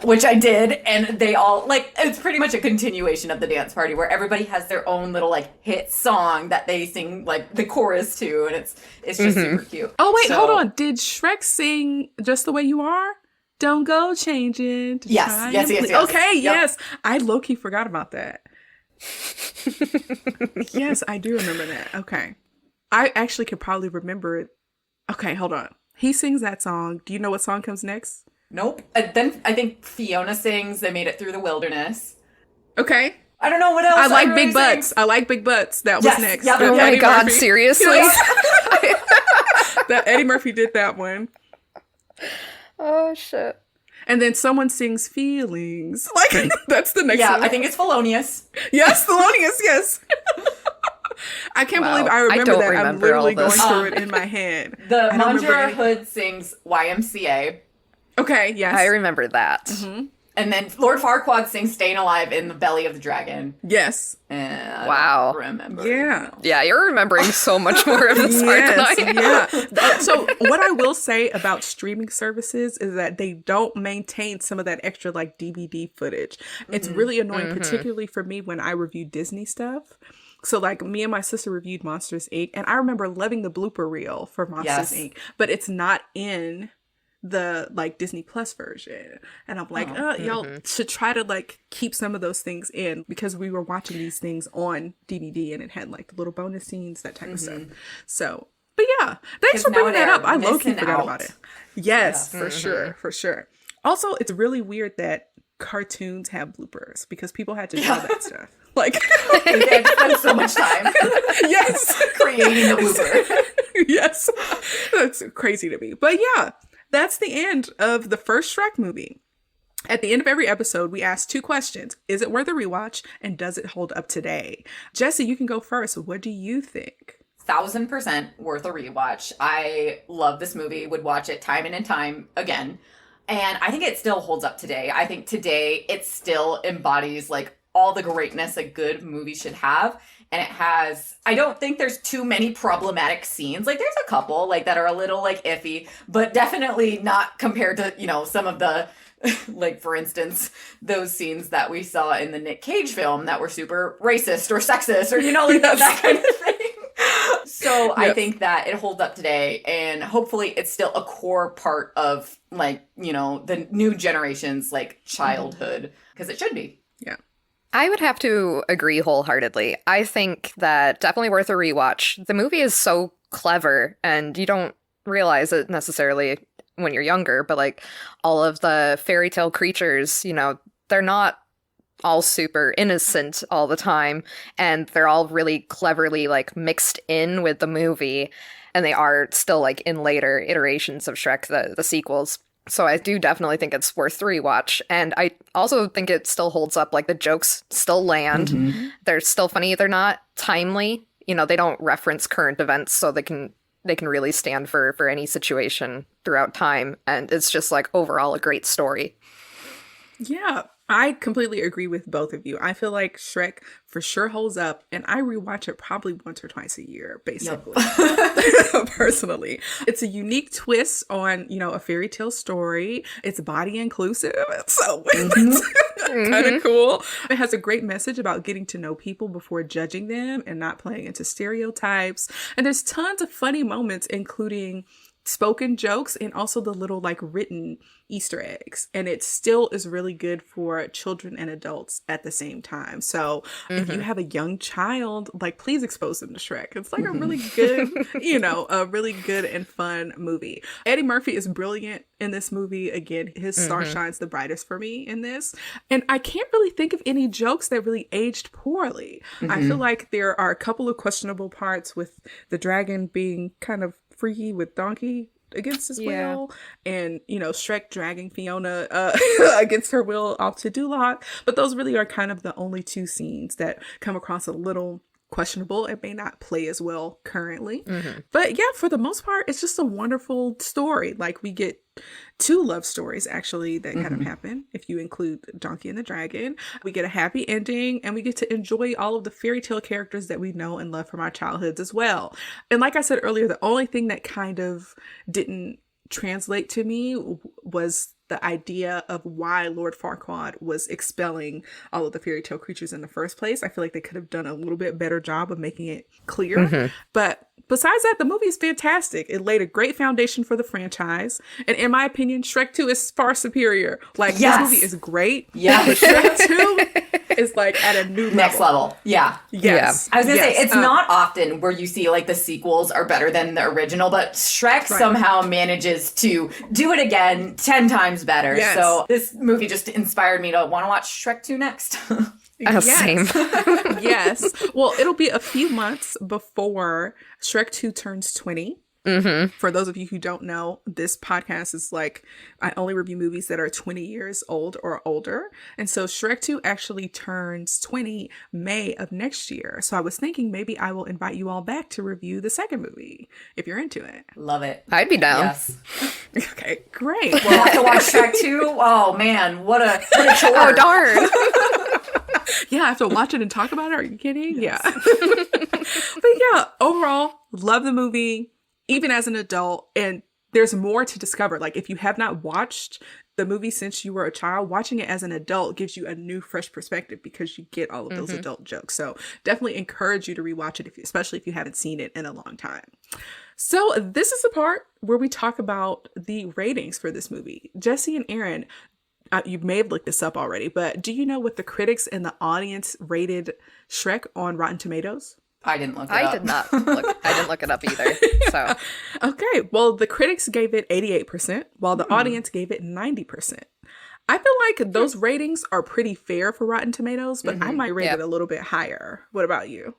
which I did, and they all, like, it's pretty much a continuation of the dance party where everybody has their own little, like, hit song that they sing, like, the chorus to, and it's just super cute. Oh, wait, hold on. Did Shrek sing Just the Way You Are? Don't go changing. Yes. Okay, yes. I low-key forgot about that. Yes, I do remember that. Okay. I actually could probably remember it. Okay, hold on. He sings that song. Do you know what song comes next? Nope. Then I think Fiona sings They Made It Through the Wilderness. Okay. I don't know what else. I like Big Butts. I like Big Butts. That was next. Yep. Oh my Eddie God, Murphy. seriously? That Eddie Murphy did that one. Oh, shit. And then someone sings Feelings. Like, that's the next one. I think it's Felonious. Yes, Thelonious, yes. I can't believe I remember that. I'm literally going through it in my head. The Manjura Hood sings YMCA. Okay, yes. I remember that. Mm-hmm. And then Lord Farquaad sings Staying Alive in the Belly of the Dragon. Yes. And Wow. I don't remember. Yeah. Yeah, you're remembering so much more of this part than I am. Yeah. So what I will say about streaming services is that they don't maintain some of that extra like DVD footage. It's really annoying, particularly for me when I review Disney stuff. So like me and my sister reviewed Monsters, Inc. And I remember loving the blooper reel for Monsters, Inc. But it's not in the like Disney Plus version. And I'm like, y'all should try to like keep some of those things in, because we were watching these things on DVD and it had like the little bonus scenes, that type of stuff. So, but yeah, thanks for bringing that up. I low-key forgot about it. Yes, for sure, for sure. Also, it's really weird that cartoons have bloopers because people had to draw that stuff. Like, They had to spend so much time yes, creating the blooper. yes, that's crazy to me. But yeah, that's the end of the first Shrek movie. At the end of every episode, we ask two questions. Is it worth a rewatch? And does it hold up today? Jessie, you can go first. What do you think? 1,000% worth a rewatch. I love this movie, would watch it time and time again. And I think it still holds up today. I think today it still embodies like all the greatness a good movie should have. And it has, I don't think there's too many problematic scenes. Like there's a couple like that are a little like iffy, but definitely not compared to, you know, some of the, like for instance, those scenes that we saw in the Nick Cage film that were super racist or sexist or, you know, like that kind of thing. So I think that it holds up today, and hopefully it's still a core part of like, you know, the new generation's like childhood, because it should be. Yeah. I would have to agree wholeheartedly. I think that definitely worth a rewatch. The movie is so clever, and you don't realize it necessarily when you're younger, but like all of the fairy tale creatures, you know, they're not all super innocent all the time, and they're all really cleverly like mixed in with the movie, and they are still like in later iterations of Shrek, the sequels. So I do definitely think it's worth the rewatch, and I also think it still holds up. Like the jokes still land, they're still funny, they're not timely, you know, they don't reference current events, so they can really stand for any situation throughout time, and it's just like overall a great story. Yeah, I completely agree with both of you. I feel like Shrek for sure holds up, and I rewatch it probably once or twice a year, basically. Personally, it's a unique twist on, you know, a fairy tale story. It's body inclusive, so it's kind of cool. It has a great message about getting to know people before judging them and not playing into stereotypes. And there's tons of funny moments, including spoken jokes and also the little like written Easter eggs, and it still is really good for children and adults at the same time. So if you have a young child, like please expose them to Shrek. It's like a really good, you know, a really good and fun movie. Eddie Murphy is brilliant in this movie. Again, his star shines the brightest for me in this, and I can't really think of any jokes that really aged poorly. I feel like there are a couple of questionable parts with the dragon being kind of freaky with Donkey against his will, and you know, Shrek dragging Fiona against her will off to Duloc. But those really are kind of the only two scenes that come across a little questionable. It may not play as well currently, but yeah, for the most part, it's just a wonderful story. Like we get two love stories actually that kind of happen if you include Donkey and the Dragon. We get a happy ending, and we get to enjoy all of the fairy tale characters that we know and love from our childhoods as well. And like I said earlier, the only thing that kind of didn't translate to me was the idea of why Lord Farquaad was expelling all of the fairy tale creatures in the first place. I feel like they could have done a little bit better job of making it clear. But besides that, the movie is fantastic. It laid a great foundation for the franchise. And in my opinion, Shrek 2 is far superior. Like, this movie is great. Yeah. But Shrek 2 is like at a new level. Next level. Yeah. Yes. I was going to say, it's not often where you see like the sequels are better than the original, but Shrek somehow manages to do it again 10 times better. Yes. So this movie just inspired me to want to watch Shrek 2 next. Same. Yes. Well, it'll be a few months before Shrek 2 turns 20. For those of you who don't know, this podcast is like, I only review movies that are 20 years old or older. And so Shrek 2 actually turns 20 May of next year. So I was thinking maybe I will invite you all back to review the second movie if you're into it. Love it. I'd be down. Yes. Okay, great. We'll have to watch Shrek 2. Oh man, what a chore. Oh, darn. Yeah, I have to watch it and talk about it. Are you kidding? Yes. Yeah. But yeah, overall, love the movie, even as an adult. And there's more to discover. Like, if you have not watched the movie since you were a child, watching it as an adult gives you a new, fresh perspective because you get all of those adult jokes. So definitely encourage you to rewatch it, especially if you haven't seen it in a long time. So this is the part where we talk about the ratings for this movie. Jessie and Erin, you may have looked this up already, but do you know what the critics and the audience rated Shrek on Rotten Tomatoes? I didn't look it up. I didn't look it up either. So okay, well, the critics gave it 88%, while the audience gave it 90%. I feel like those ratings are pretty fair for Rotten Tomatoes, but I might rate it a little bit higher. What about you?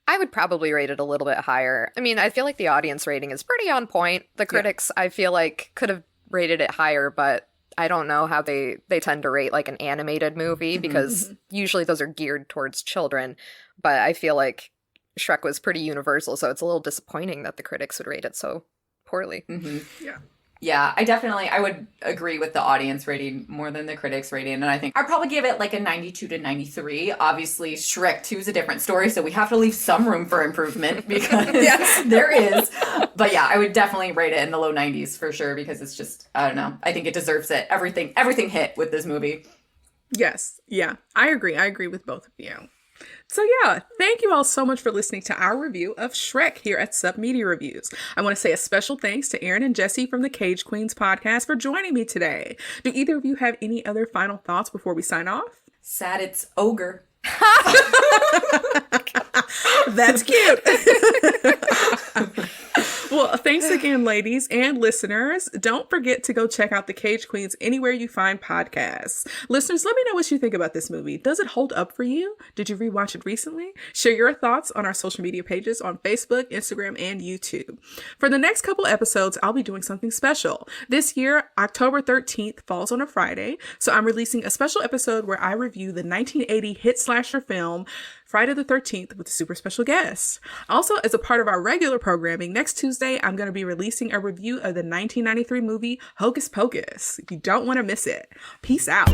I would probably rate it a little bit higher. I mean, I feel like the audience rating is pretty on point. The critics, I feel like, could have rated it higher, but I don't know how they tend to rate like an animated movie because usually those are geared towards children. But I feel like Shrek was pretty universal, so it's a little disappointing that the critics would rate it so poorly. Yeah, I would agree with the audience rating more than the critics rating. And I think I'd probably give it like a 92 to 93. Obviously, Shrek 2 is a different story, so we have to leave some room for improvement because there is. But yeah, I would definitely rate it in the low 90s for sure because it's just, I don't know. I think it deserves it. Everything hit with this movie. Yes. Yeah, I agree. I agree with both of you. So yeah, thank you all so much for listening to our review of Shrek here at Submedia Reviews. I want to say a special thanks to Erin and Jessie from the Cage Queens podcast for joining me today. Do either of you have any other final thoughts before we sign off? Sad it's ogre. That's cute. Well, thanks again, ladies and listeners. Don't forget to go check out the Cage Queens anywhere you find podcasts. Listeners, let me know what you think about this movie. Does it hold up for you? Did you rewatch it recently? Share your thoughts on our social media pages on Facebook, Instagram, and YouTube. For the next couple episodes, I'll be doing something special. This year, October 13th falls on a Friday, so I'm releasing a special episode where I review the 1980 hit slasher film Friday the 13th with a super special guest. Also, as a part of our regular programming, next Tuesday, I'm going to be releasing a review of the 1993 movie Hocus Pocus. You don't want to miss it. Peace out.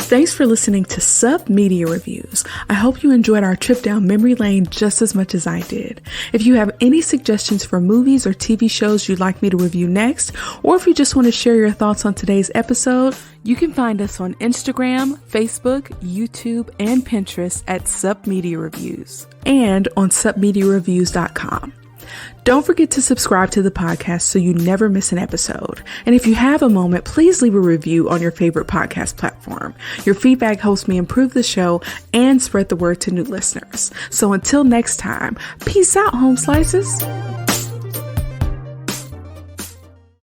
Thanks for listening to Submedia Reviews. I hope you enjoyed our trip down memory lane just as much as I did. If you have any suggestions for movies or TV shows you'd like me to review next, or if you just want to share your thoughts on today's episode, you can find us on Instagram, Facebook, YouTube, and Pinterest at Submedia Reviews, and on supmediareviews.com. Don't forget to subscribe to the podcast so you never miss an episode. And if you have a moment, please leave a review on your favorite podcast platform. Your feedback helps me improve the show and spread the word to new listeners. So until next time, peace out, home slices.